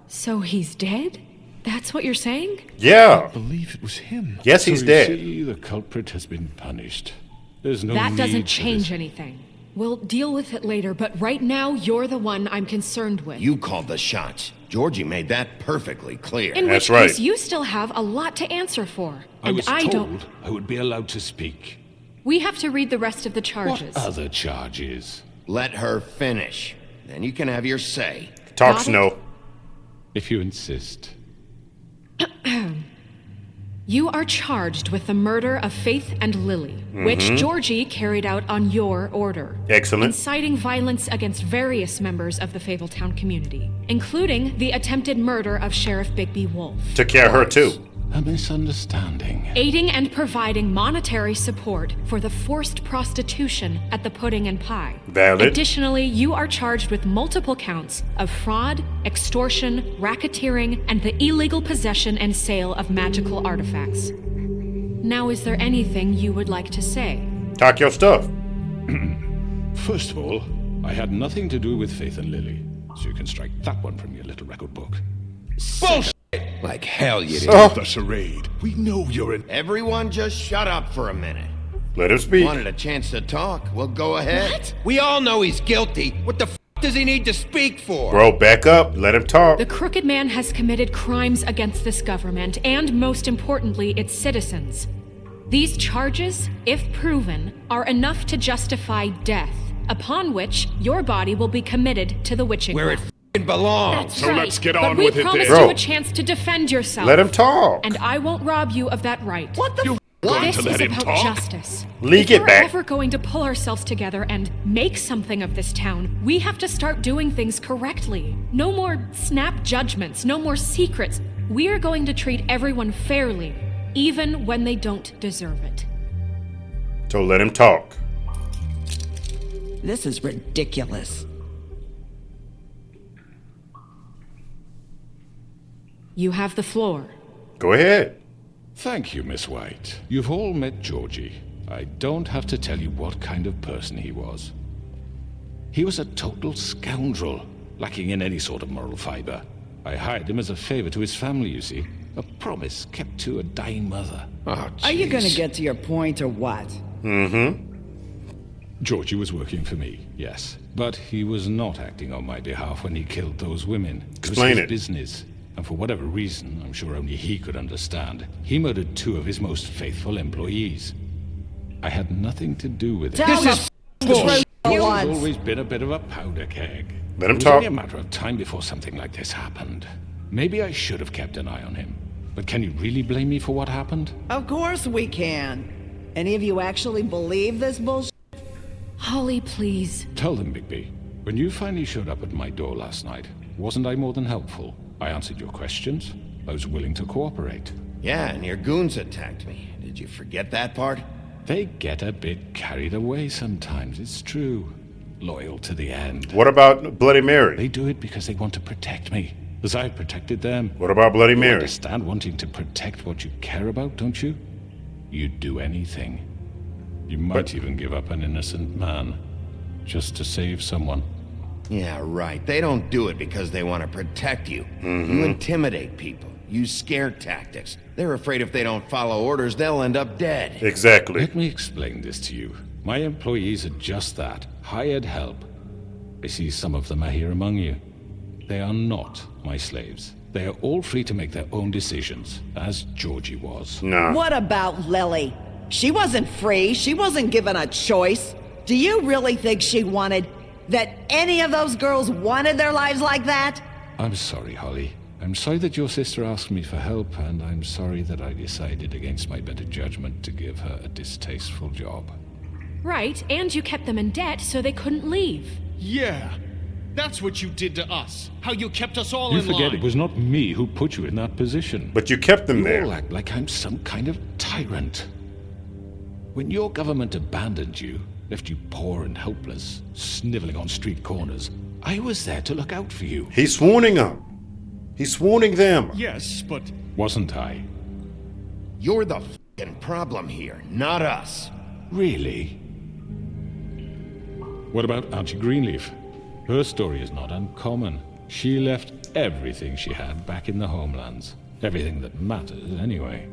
So he's dead? That's what you're saying? Yeah. I believe it was him. Yes, he's so dead. You see, the culprit has been punished. There's no That need doesn't for change this. anything. We'll deal with it later, but right now, you're the one I'm concerned with. You called the shots. Georgie made that perfectly clear. In which case, you still have a lot to answer for. I And was I told don't... I would be allowed to speak. We have to read the rest of the charges. What other charges? Let her finish. Then you can have your say. Talk, Got it? Snow. If you insist. You are charged with the murder of Faith and Lily, which Mhm. Georgie carried out on your order. Excellent. Inciting violence against various members of the Fabletown community, including the attempted murder of Sheriff Bigby Wolf. Took care of her too. A misunderstanding. Aiding and providing monetary support for the forced prostitution at the Pudding and Pie. Valid. Additionally, you are charged with multiple counts of fraud, extortion, racketeering, and the illegal possession and sale of magical artifacts. Now, is there anything you would like to say? Talk your stuff. First of all, I had nothing to do with Faith and Lily, so you can strike that one from your little record book. Bullshit! Like hell you did. Stop the charade. We know you're an... Everyone just shut up for a minute. Let him speak. Wanted a chance to talk? Well, go ahead. What? We all know he's guilty. What the f does he need to speak for? Bro, back up. Let him talk. The Crooked Man has committed crimes against this government and, most importantly, its citizens. These charges, if proven, are enough to justify death, upon which your body will be committed to the witching Where it f***ing belongs. That's So right. let's get But on we with it promised then. you Bro. a chance to defend yourself. Let him talk. And I won't rob you of that right. What the f***? Going This to let is him about talk? justice. Leak if it we're back. ever going to pull ourselves together and make something of this town, we have to start doing things correctly. No more snap judgments, no more secrets. We are going to treat everyone fairly, even when they don't deserve it. So let him talk. This is ridiculous. You have the floor. Go ahead. Thank you, Miss White. You've all met Georgie. I don't have to tell you what kind of person he was. He was a total scoundrel, lacking in any sort of moral fiber. I hired him as a favor to his family, you see. A promise kept to a dying mother. Oh, Are you gonna jeez. get to your point or what? Mm-hmm. Georgie was working for me, yes. But he was not acting on my behalf when he killed those women. Explain it was it. his business. And for whatever reason, I'm sure only he could understand, he murdered 2 of his most faithful employees. I had nothing to do with it. Tell This is bullshit. He's You once. always been a bit of a powder keg. Let him It was talk. only a matter of time before something like this happened. Maybe I should have kept an eye on him. But can you really blame me for what happened? Of course we can. Any of you actually believe this bullshit? Holly, please. Tell them, Bigby. When you finally showed up at my door last night, wasn't I more than helpful? I answered your questions. I was willing to cooperate. Yeah, and your goons attacked me. Did you forget that part? They get a bit carried away sometimes, it's true. Loyal to the end. What about Bloody Mary? They do it because they want to protect me, as I protected them. What about Bloody You Mary? understand wanting to protect what you care about, don't you? You'd do anything. You might even give up an innocent man, just to save someone. Yeah, right. They don't do it because they want to protect you. You intimidate people. Use scare tactics. They're afraid if they don't follow orders, they'll end up dead. Exactly. Let me explain this to you. My employees are just that, hired help. I see some of them are here among you. They are not my slaves. They are all free to make their own decisions, as Georgie was. No. What about Lily? She wasn't free. She wasn't given a choice. Do you really think she wanted... that any of those girls wanted their lives like that? I'm sorry, Holly. I'm sorry that your sister asked me for help, and I'm sorry that I decided against my better judgment to give her a distasteful job. Right, and you kept them in debt so they couldn't leave. Yeah. That's what you did to us. How you kept us all You in forget line. it was not me who put you in that position. But you kept them You there. all act like I'm some kind of tyrant. When your government abandoned you, left you poor and helpless, sniveling on street corners, I was there to look out for you. He's swooning them. He's swooning them. Yes, but... Wasn't I? You're the f***ing problem here, not us. Really? What about Auntie Greenleaf? Her story is not uncommon. She left everything she had back in the homelands. Everything that matters, anyway.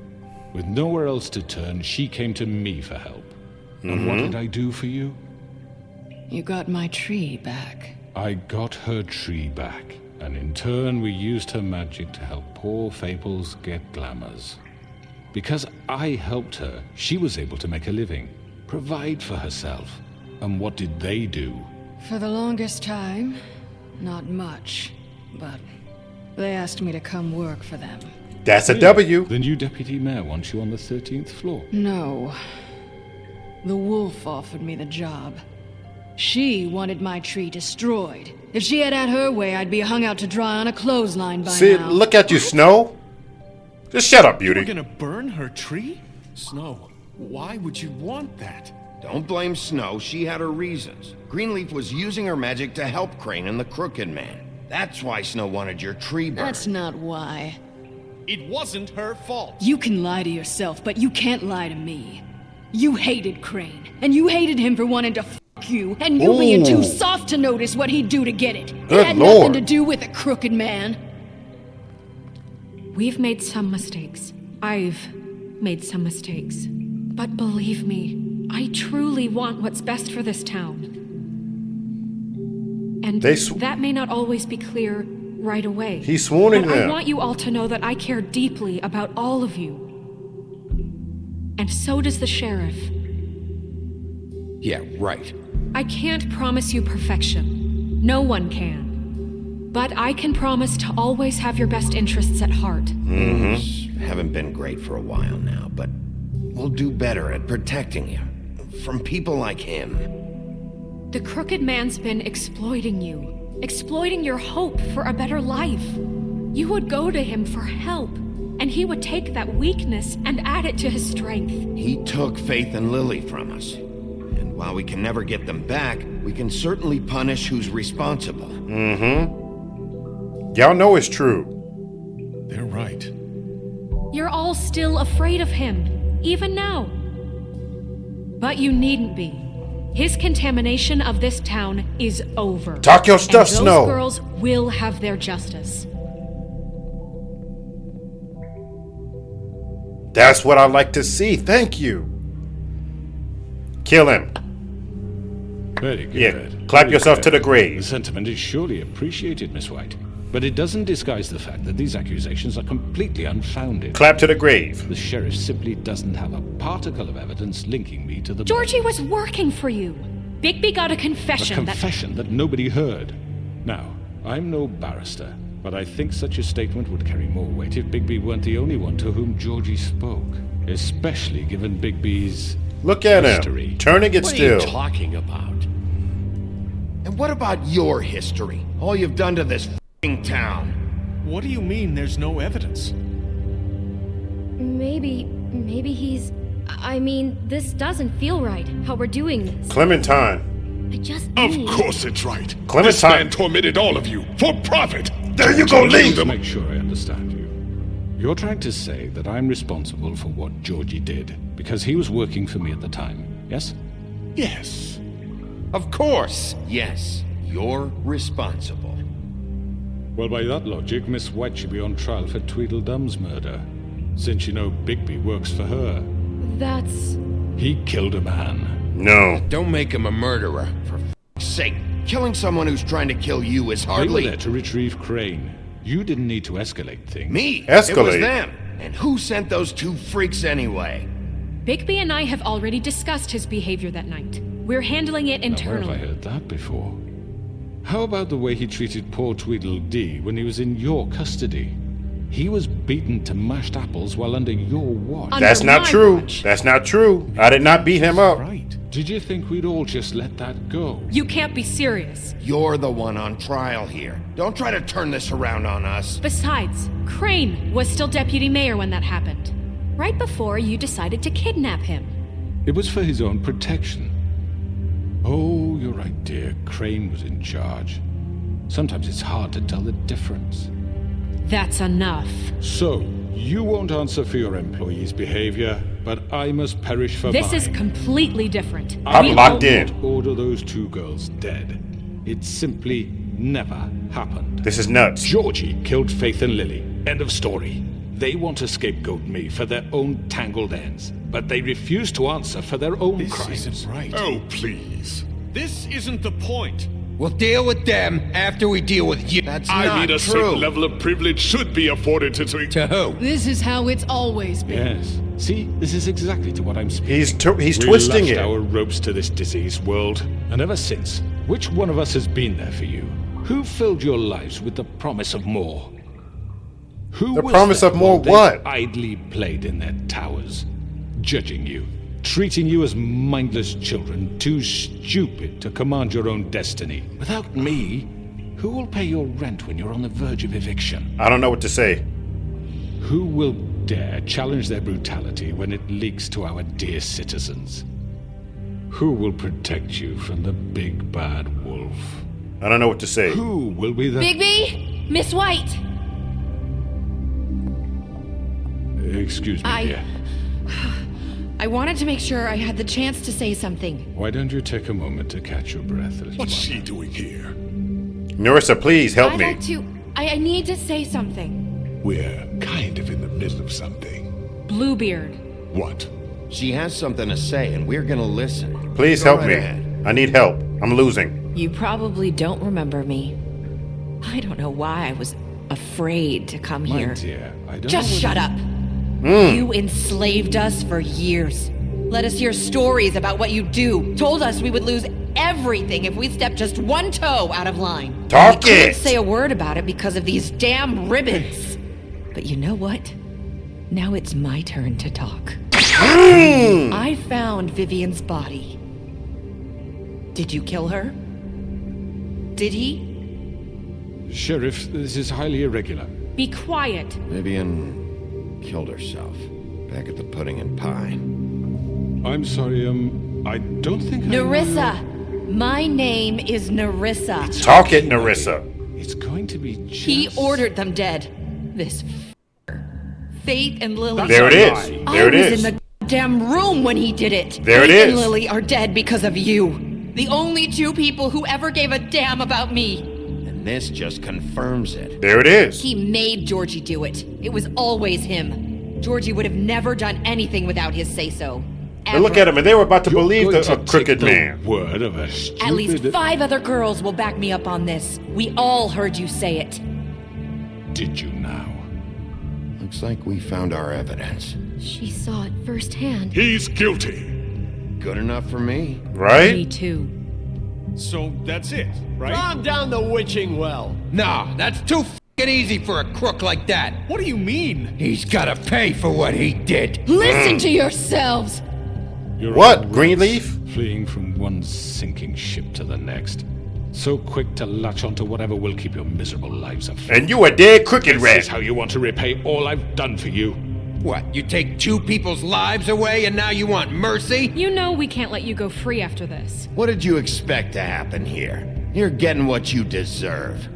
With nowhere else to turn, she came to me for help. And what did I do for you? You got my tree back. I got her tree back, and in turn we used her magic to help poor Fables get glamours. Because I helped her, she was able to make a living, provide for herself. And what did they do? For the longest time, not much. But they asked me to come work for them. That's a W. The new deputy mayor wants you on the 13th floor. No. The wolf offered me the job. She wanted my tree destroyed. If she had her way, I'd be hung out to dry on a clothesline by See, now. look at you, Snow. Just shut up, Beauty. We're gonna burn her tree? Snow, why would you want that? Don't blame Snow, she had her reasons. Greenleaf was using her magic to help Crane and the Crooked Man. That's why Snow wanted your tree burned. That's not why. It wasn't her fault. You can lie to yourself, but you can't lie to me. You hated Crane, and you hated him for wanting to f*** you, and you being too soft to notice what he'd do to get it. It Good had Lord. nothing to do with a crooked man. We've made some mistakes. I've made some mistakes. But believe me, I truly want what's best for this town. And that may not always be clear right away. He's swooning but them. I want you all to know that I care deeply about all of you. And so does the sheriff. Yeah, right. I can't promise you perfection. No one can. But I can promise to always have your best interests at heart. Haven't been great for a while now, but we'll do better at protecting you. From people like him. The Crooked Man's been exploiting you. Exploiting your hope for a better life. You would go to him for help. And he would take that weakness and add it to his strength. He took Faith and Lily from us. And while we can never get them back, we can certainly punish who's responsible. Y'all know it's true. They're right. You're all still afraid of him, even now. But you needn't be. His contamination of this town is over. Talk your stuff, and those Snow. girls will have their justice. That's what I like to see. Thank you. Kill him. Very good. Yeah, clap Very yourself good. to the grave. The sentiment is surely appreciated, Miss White. But it doesn't disguise the fact that these accusations are completely unfounded. Clap to the grave. The sheriff simply doesn't have a particle of evidence linking me to the... Georgie was working for you. Bigby got a confession. A confession that nobody heard. Now, I'm no barrister, but I think such a statement would carry more weight if Bigby weren't the only one to whom Georgie spoke. Especially given Bigby's... Look at history. him. Turning it What are still. you talking about? And what about your history? All you've done to this f***ing town. What do you mean there's no evidence? Maybe he's... I mean, this doesn't feel right, how we're doing this. Clementine. I just Of need... course it's right. Clementine. This man tormented all of you for profit. There you go, Lee. To make sure I understand you. You're trying to say that I'm responsible for what Georgie did because he was working for me at the time, yes? Yes. Of course. Yes, you're responsible. Well, by that logic, Miss White should be on trial for Tweedledum's murder, since you know Bigby works for her. That's... He killed a man. No. Don't make him a murderer, for f***'s sake. Killing someone who's trying to kill you is They were hardly... there to retrieve Crane. You didn't need to escalate things. Me? It Escalate. was them. And who sent those two freaks anyway? Bigby and I have already discussed his behavior that night. We're handling it Now, where have I internally. heard that before? How about the way he treated poor Tweedledee when he was in your custody? He was beaten to mashed apples while under your watch. Under That's not my true. watch. That's not true. I did not beat him up. Right. Did you think we'd all just let that go? You can't be serious. You're the one on trial here. Don't try to turn this around on us. Besides, Crane was still deputy mayor when that happened. Right before you decided to kidnap him. It was for his own protection. Oh, you're right, dear. Crane was in charge. Sometimes it's hard to tell the difference. That's enough. So, you won't answer for your employees' behavior, but I must perish for This mine. is completely different. I'm We locked all- in. Order those two girls dead. It simply never happened. This is nuts. Georgie killed Faith and Lily. End of story. They want to scapegoat me for their own tangled ends, but they refuse to answer for their own This crimes. isn't right. Oh, please. This isn't the point. We'll deal with them after we deal with you. That's I not mean, a true. certain level of privilege should be afforded to... To who? This is how it's always been. Yes. See, this is exactly to what I'm speaking. He's We twisting lashed it. our ropes to this diseased world, and ever since, which one of us has been there for you? Who filled your lives with the promise of more? Who The was promise there of more while they what? idly played in their towers, judging you, treating you as mindless children, too stupid to command your own destiny. Without me, who will pay your rent when you're on the verge of eviction? I don't know what to say. Who will dare challenge their brutality when it leaks to our dear citizens? Who will protect you from the big bad wolf? I don't know what to say. Who will be the... Bigby! Miss White! Excuse me, dear. I wanted to make sure I had the chance to say something. Why don't you take a moment to catch your breath, little What's mother? she doing here? Narissa, please help I'd me. like to. I need to say something. We're kind of in the middle of something. Bluebeard. What? She has something to say, and we're gonna listen. Please Go help right me. ahead. I need help. I'm losing. You probably don't remember me. I don't know why I was afraid to come My here. dear, I don't Just know shut up. You enslaved us for years. Let us hear stories about what you do. Told us we would lose everything if we stepped just one toe out of line. Talk We couldn't it. say a word about it because of these damn ribbons. But you know what? Now it's my turn to talk. I found Vivian's body. Did you kill her? Did he? Sheriff, this is highly irregular. Be quiet. Vivian killed herself back at the Pudding and Pie. I'm sorry, I don't think Narissa. My name is Narissa. Talk it, Narissa. It's going to be just... He ordered them dead. This Faith and Lily. There it is. There it I was is. in the damn room when he did it. There it Faith and is. Lily are dead because of you. The only two people who ever gave a damn about me. And this just confirms it. There it is. He made Georgie do it. It was always him. Georgie would have never done anything without his say-so. But look at him, and they were about to believe Going a to crooked take the man. word of a stupid... At least 5 other girls will back me up on this. We all heard you say it. Did you now? Looks like we found our evidence. She saw it firsthand. He's guilty. Good enough for me. Me Right? too. So that's it, right? Calm down the witching well. No, that's too f***ing easy for a crook like that. What do you mean? He's gotta pay for what he did. Listen to yourselves! You're What, all Greenleaf? Fleeing from one sinking ship to the next. So quick to latch onto whatever will keep your miserable lives afloat. And you a dead crooked This rat. is how you want to repay all I've done for you. What, you take 2 people's lives away and now you want mercy? You know we can't let you go free after this. What did you expect to happen here? You're getting what you deserve.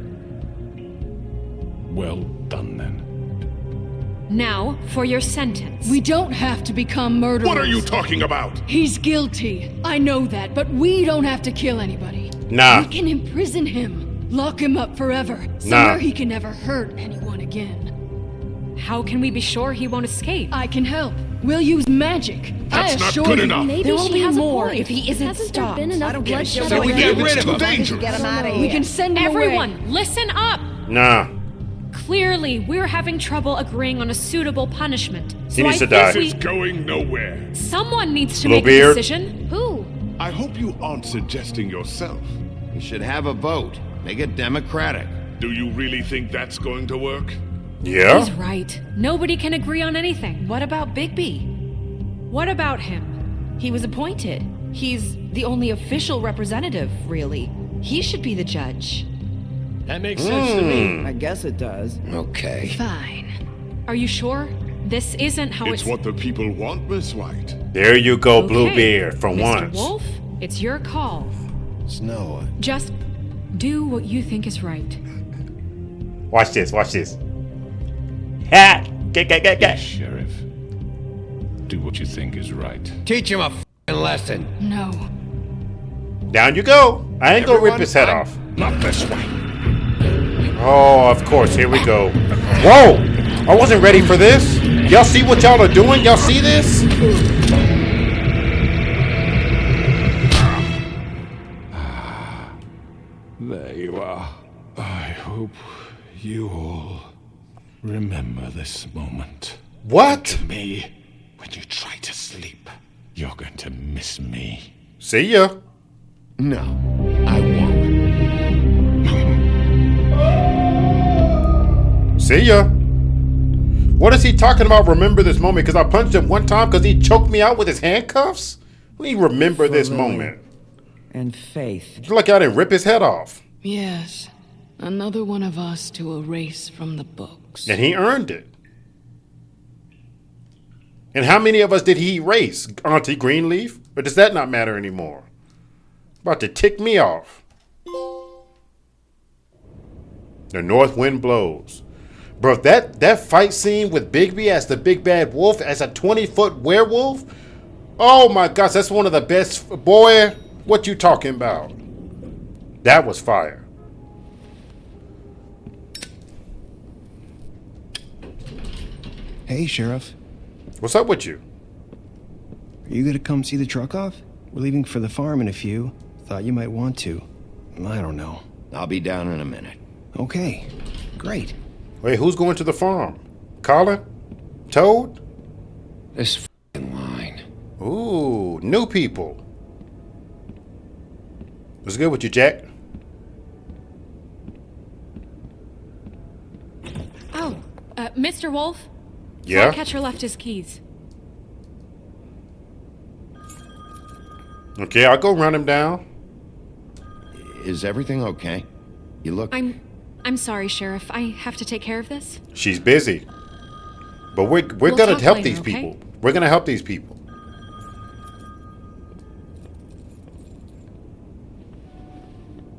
Well done, then. Now, for your sentence. We don't have to become murderers. What are you talking about? He's guilty. I know that, but we don't have to kill anybody. Nah. We can imprison him. Lock him up forever. Nah. Somewhere he can never hurt anyone again. How can we be sure he won't escape? I can help. We'll use magic. That's I not assure good you. enough. Maybe There will she be has a more point. if he isn't Hasn't stopped. there been enough I don't give a bloodshed shit. So we already? get rid of Too him. dangerous. Get him out of We here. can send him away. Everyone, listen up! Nah. Clearly, we're having trouble agreeing on a suitable punishment. He needs to die. This is going nowhere. Someone needs to Little make beard. a decision. Who? I hope you aren't suggesting yourself. You should have a vote. Make it democratic. Do you really think that's going to work? Yeah. He's right. Nobody can agree on anything. What about Bigby? What about him? He was appointed. He's the only official representative, really. He should be the judge. That makes sense to me. I guess it does. Okay. Fine. Are you sure? This isn't how It's what the people want, Miss White. There you go, Okay, Bluebeard, for Mr. once. Wolf, it's your call. Snow. Just do what you think is right. Watch this, watch this. Ha! Yes, Sheriff. Do what you think is right. Teach him a f***ing lesson. No. Down you go. I ain't gonna rip Everyone, his head I'm- off. Not this way. Oh, of course. Here we go. Whoa! I wasn't ready for this. Y'all see what y'all are doing? Y'all see this? There you are. I hope you all remember this moment. What? Me, when you try to sleep, you're going to miss me. See ya. No, I won't. See ya. What is he talking about? Remember this moment? Because I punched him one time because he choked me out with his handcuffs? We remember this moment. And faith. It's like I didn't rip his head off. Yes. Another one of us to erase from the books. And he earned it. And how many of us did he erase? Auntie Greenleaf? Or does that not matter anymore? About to tick me off. The north wind blows. Bro, that fight scene with Bigby as the big bad wolf, as a 20-foot werewolf. Oh my gosh, that's one of the best. Boy, what you talking about? That was fire. Hey, Sheriff. What's up with you? Are you gonna come see the truck off? We're leaving for the farm in a few. Thought you might want to. I don't know. I'll be down in a minute. Okay, great. Wait, who's going to the farm? Colin? Toad? This f***ing line. Ooh, new people. What's good with you, Jack? Oh, Mr. Wolf? Yeah? Flycatcher left his keys. Okay, I'll go run him down. Is everything okay? You look... I'm sorry, Sheriff. I have to take care of this. She's busy. But we're We'll gonna talk help later, these okay? people. We're gonna help these people.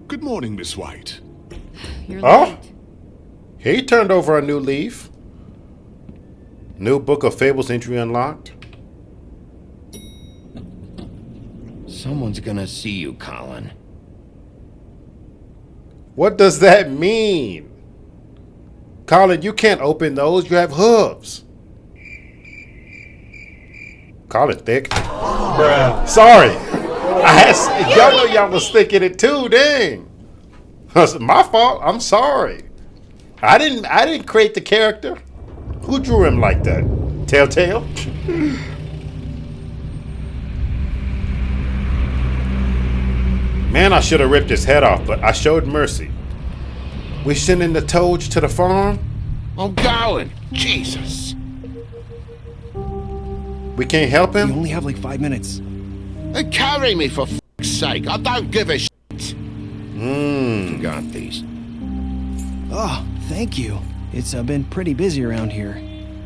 Good morning, Miss White. You're Oh? late. He turned over a new leaf. New book of fables entry unlocked. Someone's gonna see you, Colin. What does that mean? Colin, you can't open those. You have hooves. Colin thick. Bruh. Sorry. Y'all know y'all was thinking it too, dang. That's my fault. I'm sorry. I didn't create the character. Who drew him like that? Telltale? Man, I should have ripped his head off, but I showed mercy. We sending the Toads to the farm? I'm going. Jesus. We can't help him? You only have like 5 minutes. Hey, carry me for f***'s sake. I don't give a shit. Forgot these. Oh, thank you. It's been pretty busy around here.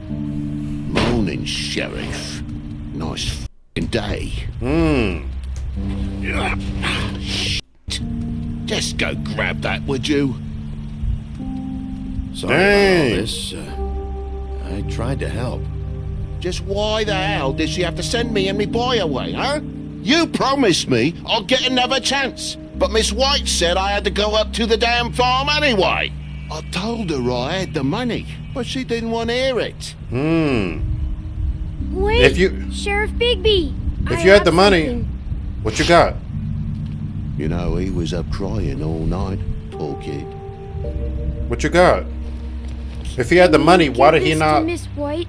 Morning, Sheriff. Nice f***ing day. Shit. Just go grab that, would you? Sorry about all this. I tried to help. Just why the hell did she have to send me and me boy away, huh? You promised me I'll get another chance, but Miss White said I had to go up to the damn farm anyway. I told her I had the money, but she didn't want to hear it. Wait, If you- Sheriff Bigby. If I you had have the money, something. what you got? You know, he was up crying all night, poor kid. What you got? If he had the money, why did he Give this not to Miss White,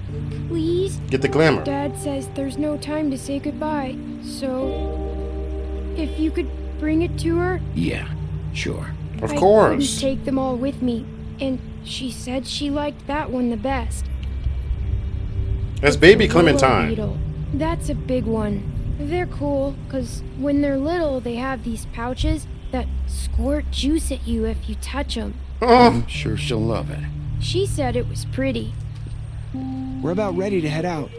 please? get the glamour? Dad says there's no time to say goodbye, so if you could bring it to her. Yeah, sure. Of I course. couldn't take them all with me, and she said she liked that one the best. That's baby The willow Clementine. beetle. That's a big one. They're cool, because when they're little, they have these pouches that squirt juice at you if you touch them. I'm sure she'll love it. She said it was pretty. We're about ready to head out.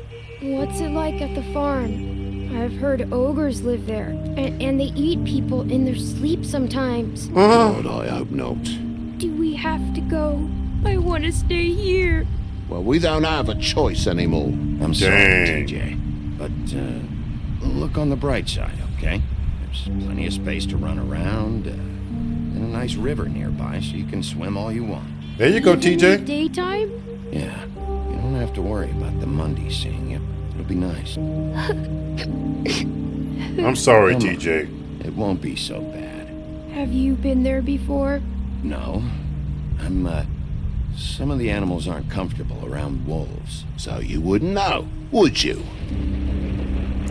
What's it like at the farm? I've heard ogres live there, and they eat people in their sleep sometimes. God, I hope not. Do we have to go? I want to stay here. Well, we don't have a choice anymore. I'm sorry, TJ. But, look on the bright side, okay? There's plenty of space to run around, and a nice river nearby so you can swim all you want. There you go, TJ. Daytime? Yeah, you don't have to worry about the Mundy seeing you. It'll be nice. I'm sorry, Come on. TJ. It won't be so bad. Have you been there before? No. Some of the animals aren't comfortable around wolves. So you wouldn't know, would you?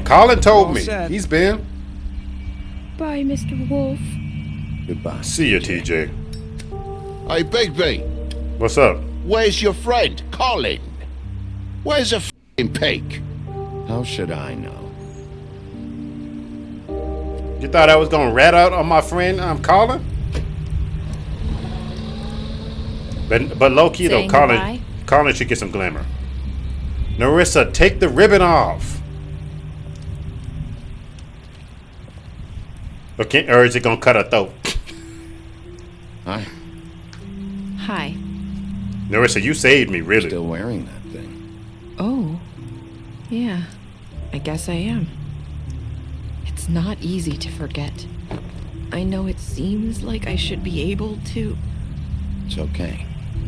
Colin told All me. set. He's been. Bye, Mr. Wolf. Goodbye. See you, TJ. Hey, Bigby, What's up? where's your friend, Colin? Where's a f***ing pig? How should I know? You thought I was gonna rat out on my friend Colin? But low key though, Saying Colin goodbye? Colin should get some glamour. Narissa, take the ribbon off. Okay, or is it gonna cut her throat? Hi. Hi. Narissa, you saved me, really. Still wearing that thing. Oh, yeah, I guess I am. It's not easy to forget. I know it seems like I should be able to. It's okay.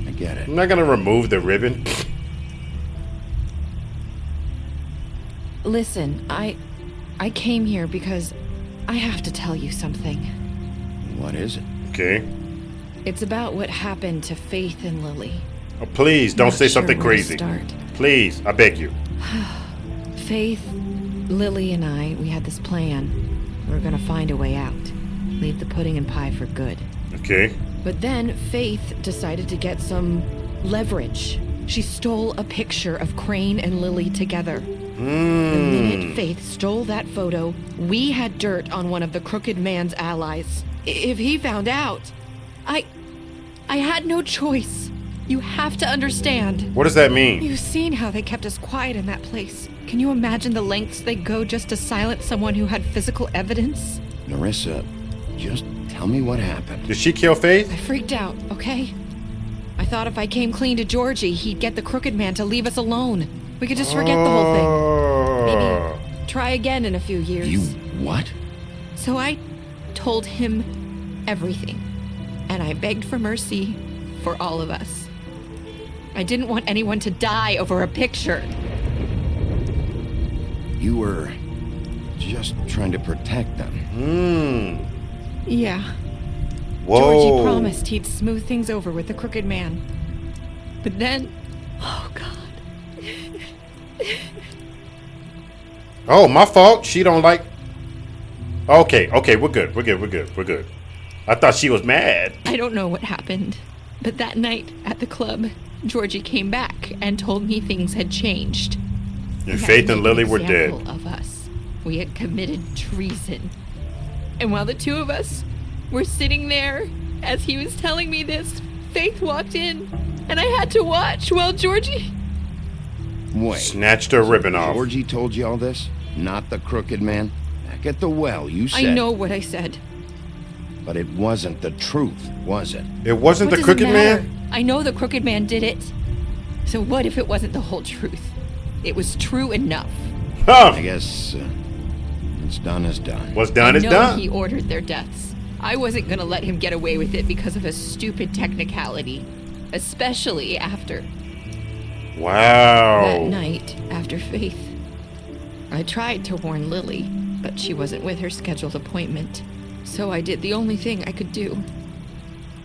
I get it. I'm not gonna remove the ribbon. Listen, I came here because I have to tell you something. What is it? Okay. It's about what happened to Faith and Lily. Oh, please don't Not say sure something where to crazy. start. Please, I beg you. Faith, Lily, and I, we had this plan. We were gonna find a way out. Leave the pudding and pie for good. Okay. But then Faith decided to get some leverage. She stole a picture of Crane and Lily together. The minute Faith stole that photo, we had dirt on one of the Crooked Man's allies. If he found out, I had no choice. You have to understand. What does that mean? You've seen how they kept us quiet in that place. Can you imagine the lengths they go just to silence someone who had physical evidence? Narissa, just tell me what happened. Did she kill Faith? I freaked out, okay? I thought if I came clean to Georgie, he'd get the Crooked Man to leave us alone. We could just forget the whole thing. Maybe try again in a few years. You what? So I told him everything. And I begged for mercy for all of us. I didn't want anyone to die over a picture. You were just trying to protect them. Yeah. Whoa. Georgie promised he'd smooth things over with the Crooked Man. But then... Oh, God. Oh, my fault. She don't like... Okay, we're good. I thought she was mad. I don't know what happened, but that night at the club, Georgie came back and told me things had changed. And Faith and Lily were dead. Of us. We had committed treason. And while the two of us were sitting there, as he was telling me this, Faith walked in, and I had to watch while Georgie... Wait. Snatched her ribbon off. Georgie told you all this? Not the Crooked Man? Back at the well, you said... I know what I said. But it wasn't the truth, was it? It wasn't What the does it Crooked matter? Man? I know the Crooked Man did it. So what if it wasn't the whole truth? It was true enough. Huh. I guess what's done is done. What's done is I know done. he ordered their deaths. I wasn't gonna let him get away with it because of a stupid technicality. Especially after... Wow. That night, after Faith. I tried to warn Lily, but she wasn't with her scheduled appointment. So I did the only thing I could do.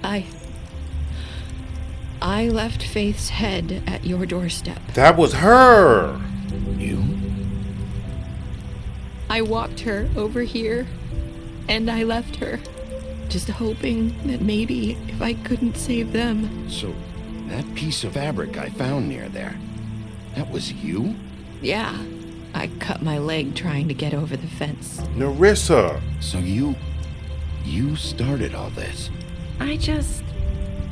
I I left Faith's head at your doorstep. That was her. You? I walked her over here, and I left her, just hoping that maybe if I couldn't save them. So, that piece of fabric I found near there, that was you? Yeah, I cut my leg trying to get over the fence. Nerissa. So you started all this? I just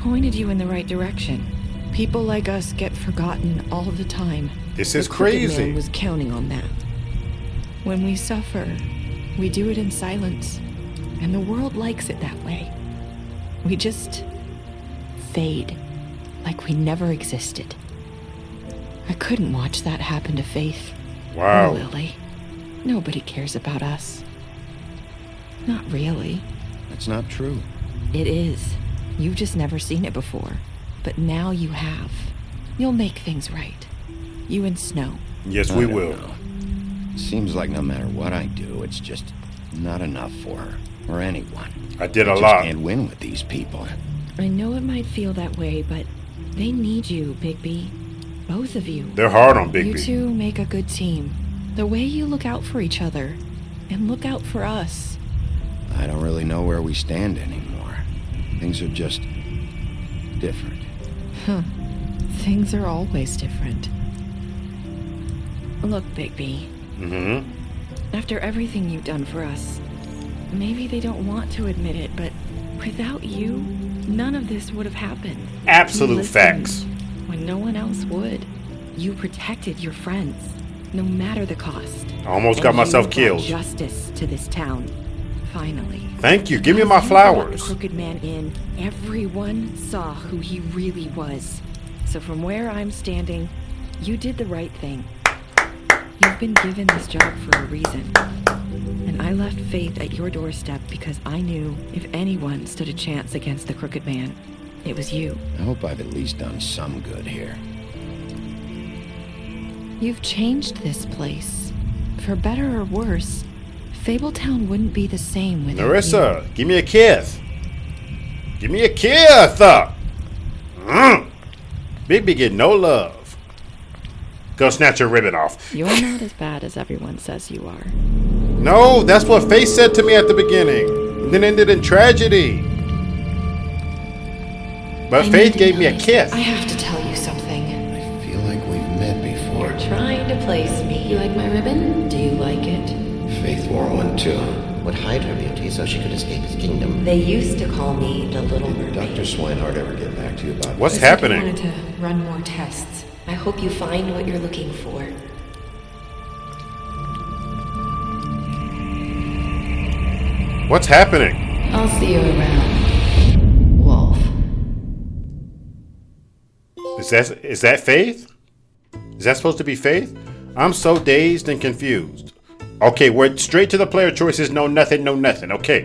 pointed you in the right direction. People like us get forgotten all the time. This is The Crooked crazy. Man was counting on that. When we suffer, we do it in silence, and the world likes it that way. We just fade, like we never existed. I couldn't watch that happen to Faith. Wow. Or Lily. Nobody cares about us. Not really. That's not true. It is. You've just never seen it before. But now you have. You'll make things right. You and Snow. Yes, I we don't will. know. Seems like no matter what I do, it's just not enough for her or anyone. I did a just lot. Can't win with these people. I know it might feel that way, but they need you, Bigby. Both of you. They're hard on You Bigby. two make a good team. The way you look out for each other and look out for us. I don't really know where we stand anymore. Things are just different. Huh. Things are always different. Look, Bigby. Mm-hmm. After everything you've done for us, maybe they don't want to admit it, but without you, none of this would have happened. Absolute You listened facts. when no one else would. You protected your friends, no matter the cost. I almost And got myself you brought killed. Justice to this town. Finally. Thank you. Give me my As you brought the flowers. Crooked Man in, everyone saw who he really was. So from where I'm standing, you did the right thing. You've been given this job for a reason. And I left Faith at your doorstep because I knew if anyone stood a chance against the Crooked Man, it was you. I hope I've at least done some good here. You've changed this place. For better or worse, Fabletown wouldn't be the same without Nerissa, give me a kiss. Give me a kiss. Bigby get no love. Go snatch your ribbon off. you. You're not as bad as everyone says you are. No, that's what Faith said to me at the beginning. And then ended in tragedy. But I Faith need to gave know me a this. kiss. I have to tell you something. I feel like we've met before. You're trying to place me. You like my ribbon? Do you like it? Faith wore one too. Would hide her beauty so she could escape his kingdom. They used to call me the Little Did Mermaid. Dr. Swinehart ever get back to you about What's Looks like happening? I wanted to run more tests. I hope you find what you're looking for. What's happening? I'll see you around, Wolf. Is that Faith? Is that supposed to be Faith? I'm so dazed and confused. Okay, we're straight to the player choices. No nothing, no nothing. Okay.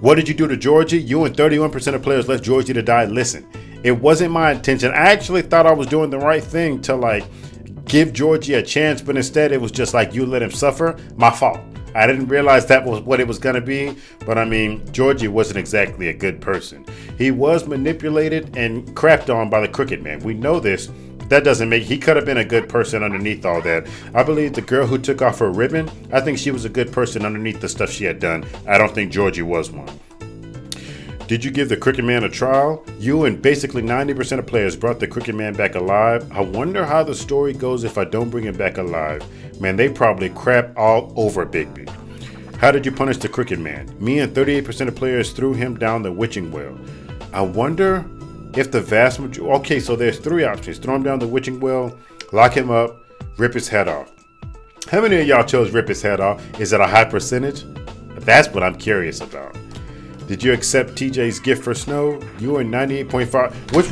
What did you do to Georgie? You and 31% of players left Georgie to die. Listen, it wasn't my intention. I actually thought I was doing the right thing to give Georgie a chance, but instead it was just you let him suffer. My fault. I didn't realize that was what it was going to be. But I mean, Georgie wasn't exactly a good person. He was manipulated and crapped on by the Crooked Man. We know this. That doesn't make, he could have been a good person underneath all that. I believe the girl who took off her ribbon, I think she was a good person underneath the stuff she had done. I don't think Georgie was one. Did you give the Crooked Man a trial? You and basically 90% of players brought the Crooked Man back alive. I wonder how the story goes if I don't bring him back alive. Man, they probably crap all over Bigby. How did you punish the Crooked Man? Me and 38% of players threw him down the witching well. I wonder if the vast majority... Okay, so there's three options. Throw him down the witching well, lock him up, rip his head off. How many of y'all chose rip his head off? Is it a high percentage? That's what I'm curious about. Did you accept TJ's gift for Snow? You were 98.5. Which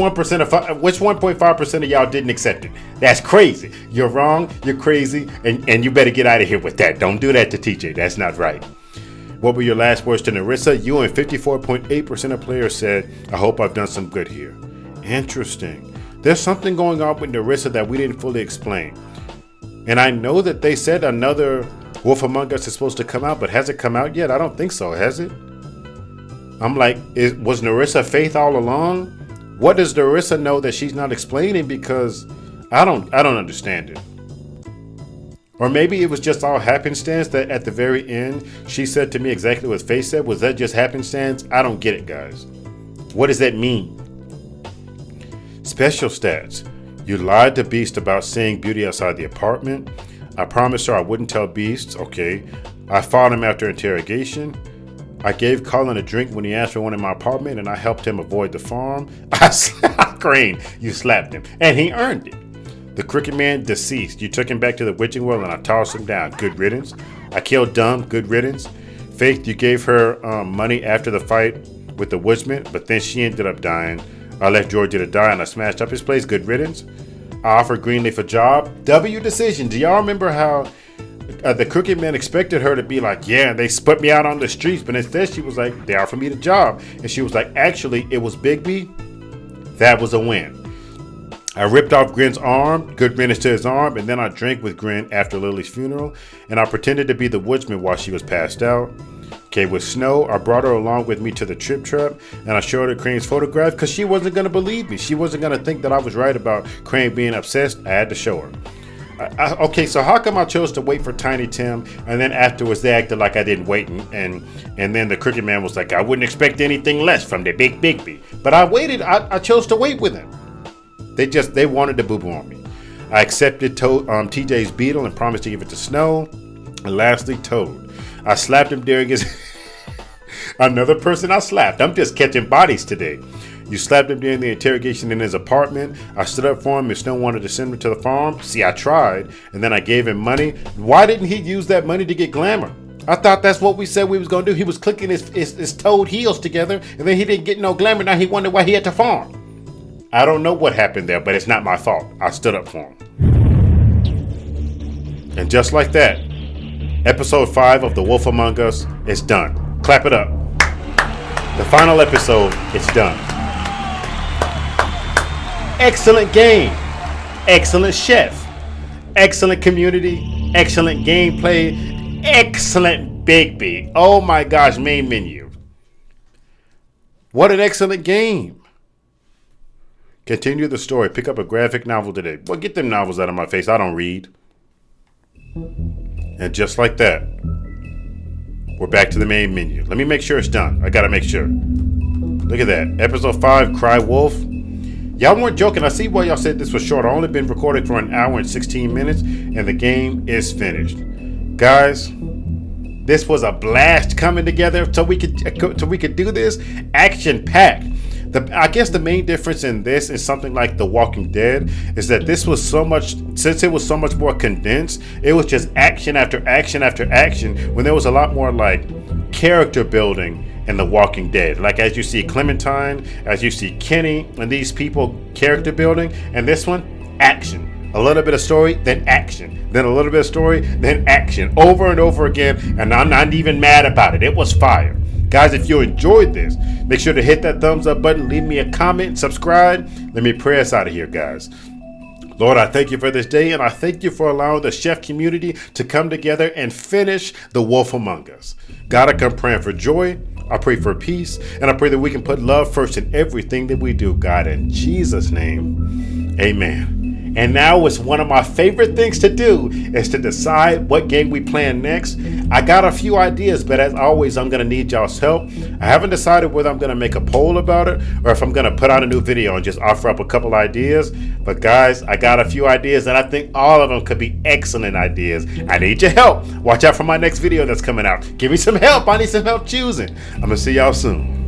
1.5% of y'all didn't accept it? That's crazy. You're wrong. You're crazy, and you better get out of here with that. Don't do that to TJ. That's not right. What were your last words to Nerissa? You and 54.8% of players said, "I hope I've done some good here." Interesting. There's something going on with Nerissa that we didn't fully explain. And I know that they said another Wolf Among Us is supposed to come out, but has it come out yet? I don't think so. Has it? I'm like, was Nerissa Faith all along? What does Darissa know that she's not explaining? Because I don't understand it. Or maybe it was just all happenstance that at the very end she said to me exactly what Faye said. Was that just happenstance? I don't get it, guys. What does that mean? Special stats. You lied to Beast about seeing Beauty outside the apartment. I promised her I wouldn't tell Beast. Okay. I fought him after interrogation. I gave Colin a drink when he asked for one in my apartment, and I helped him avoid the farm. Crane, you slapped him, and he earned it. The Crooked Man deceased. You took him back to the witching well and I tossed him down. Good riddance. I killed Dumb. Good riddance. Faith, you gave her money after the fight with the woodsman, but then she ended up dying. I left Georgia to die and I smashed up his place. Good riddance. I offered Greenleaf a job. W decision. Do y'all remember how the Crooked Man expected her to be like, yeah, they put me out on the streets, but instead she was like, they offered me the job. And she was like, actually, it was Bigby. That was a win. I ripped off Grin's arm, good riddance to his arm, and then I drank with Grin after Lily's funeral, and I pretended to be the woodsman while she was passed out. Okay, with Snow, I brought her along with me to the Trip Trap, and I showed her Crane's photograph because she wasn't going to believe me. She wasn't going to think that I was right about Crane being obsessed. I had to show her. Okay, so how come I chose to wait for Tiny Tim, and then afterwards they acted like I didn't wait, and then the Crooked Man was like, I wouldn't expect anything less from the Big Bigby. But I waited, I chose to wait with him. They wanted to boo-boo on me. I accepted TJ's beetle and promised to give it to Snow. And lastly, Toad. I slapped him during his... Another person I slapped. I'm just catching bodies today. You slapped him during the interrogation in his apartment. I stood up for him and Snow wanted to send him to the farm. See, I tried. And then I gave him money. Why didn't he use that money to get glamour? I thought that's what we said we was going to do. He was clicking his toad heels together. And then he didn't get no glamour. Now he wondered why he had to farm. I don't know what happened there, but it's not my fault. I stood up for him. And just like that, episode 5 of The Wolf Among Us is done. Clap it up. The final episode is done. Excellent game. Excellent chef. Excellent community. Excellent gameplay. Excellent Bigby. Oh my gosh, main menu. What an excellent game. Continue the story. Pick up a graphic novel today. Well, get them novels out of my face. I don't read. And just like that, we're back to the main menu. Let me make sure it's done. I gotta make sure. Look at that. Episode 5, Cry Wolf. Y'all weren't joking. I see why y'all said this was short. I've only been recording for an hour and 16 minutes, and the game is finished. Guys, this was a blast coming together so we could do this. Action-packed. I guess the main difference in this is something like The Walking Dead is that this was so much, since it was so much more condensed, it was just action after action after action, when there was a lot more like character building in The Walking Dead. Like as you see Clementine, as you see Kenny, and these people character building, and this one, action. A little bit of story, then action. Then a little bit of story, then action. Over and over again, and I'm not even mad about it. It was fire. Guys, if you enjoyed this, make sure to hit that thumbs up button, leave me a comment, subscribe. Let me pray us out of here, guys. Lord, I thank you for this day, and I thank you for allowing the chef community to come together and finish The Wolf Among Us. God, I come praying for joy. I pray for peace, and I pray that we can put love first in everything that we do, God. In Jesus' name, amen. And now it's one of my favorite things to do is to decide what game we plan next. I got a few ideas, but as always, I'm going to need y'all's help. I haven't decided whether I'm going to make a poll about it or if I'm going to put out a new video and just offer up a couple ideas. But guys, I got a few ideas and I think all of them could be excellent ideas. I need your help. Watch out for my next video that's coming out. Give me some help. I need some help choosing. I'm going to see y'all soon.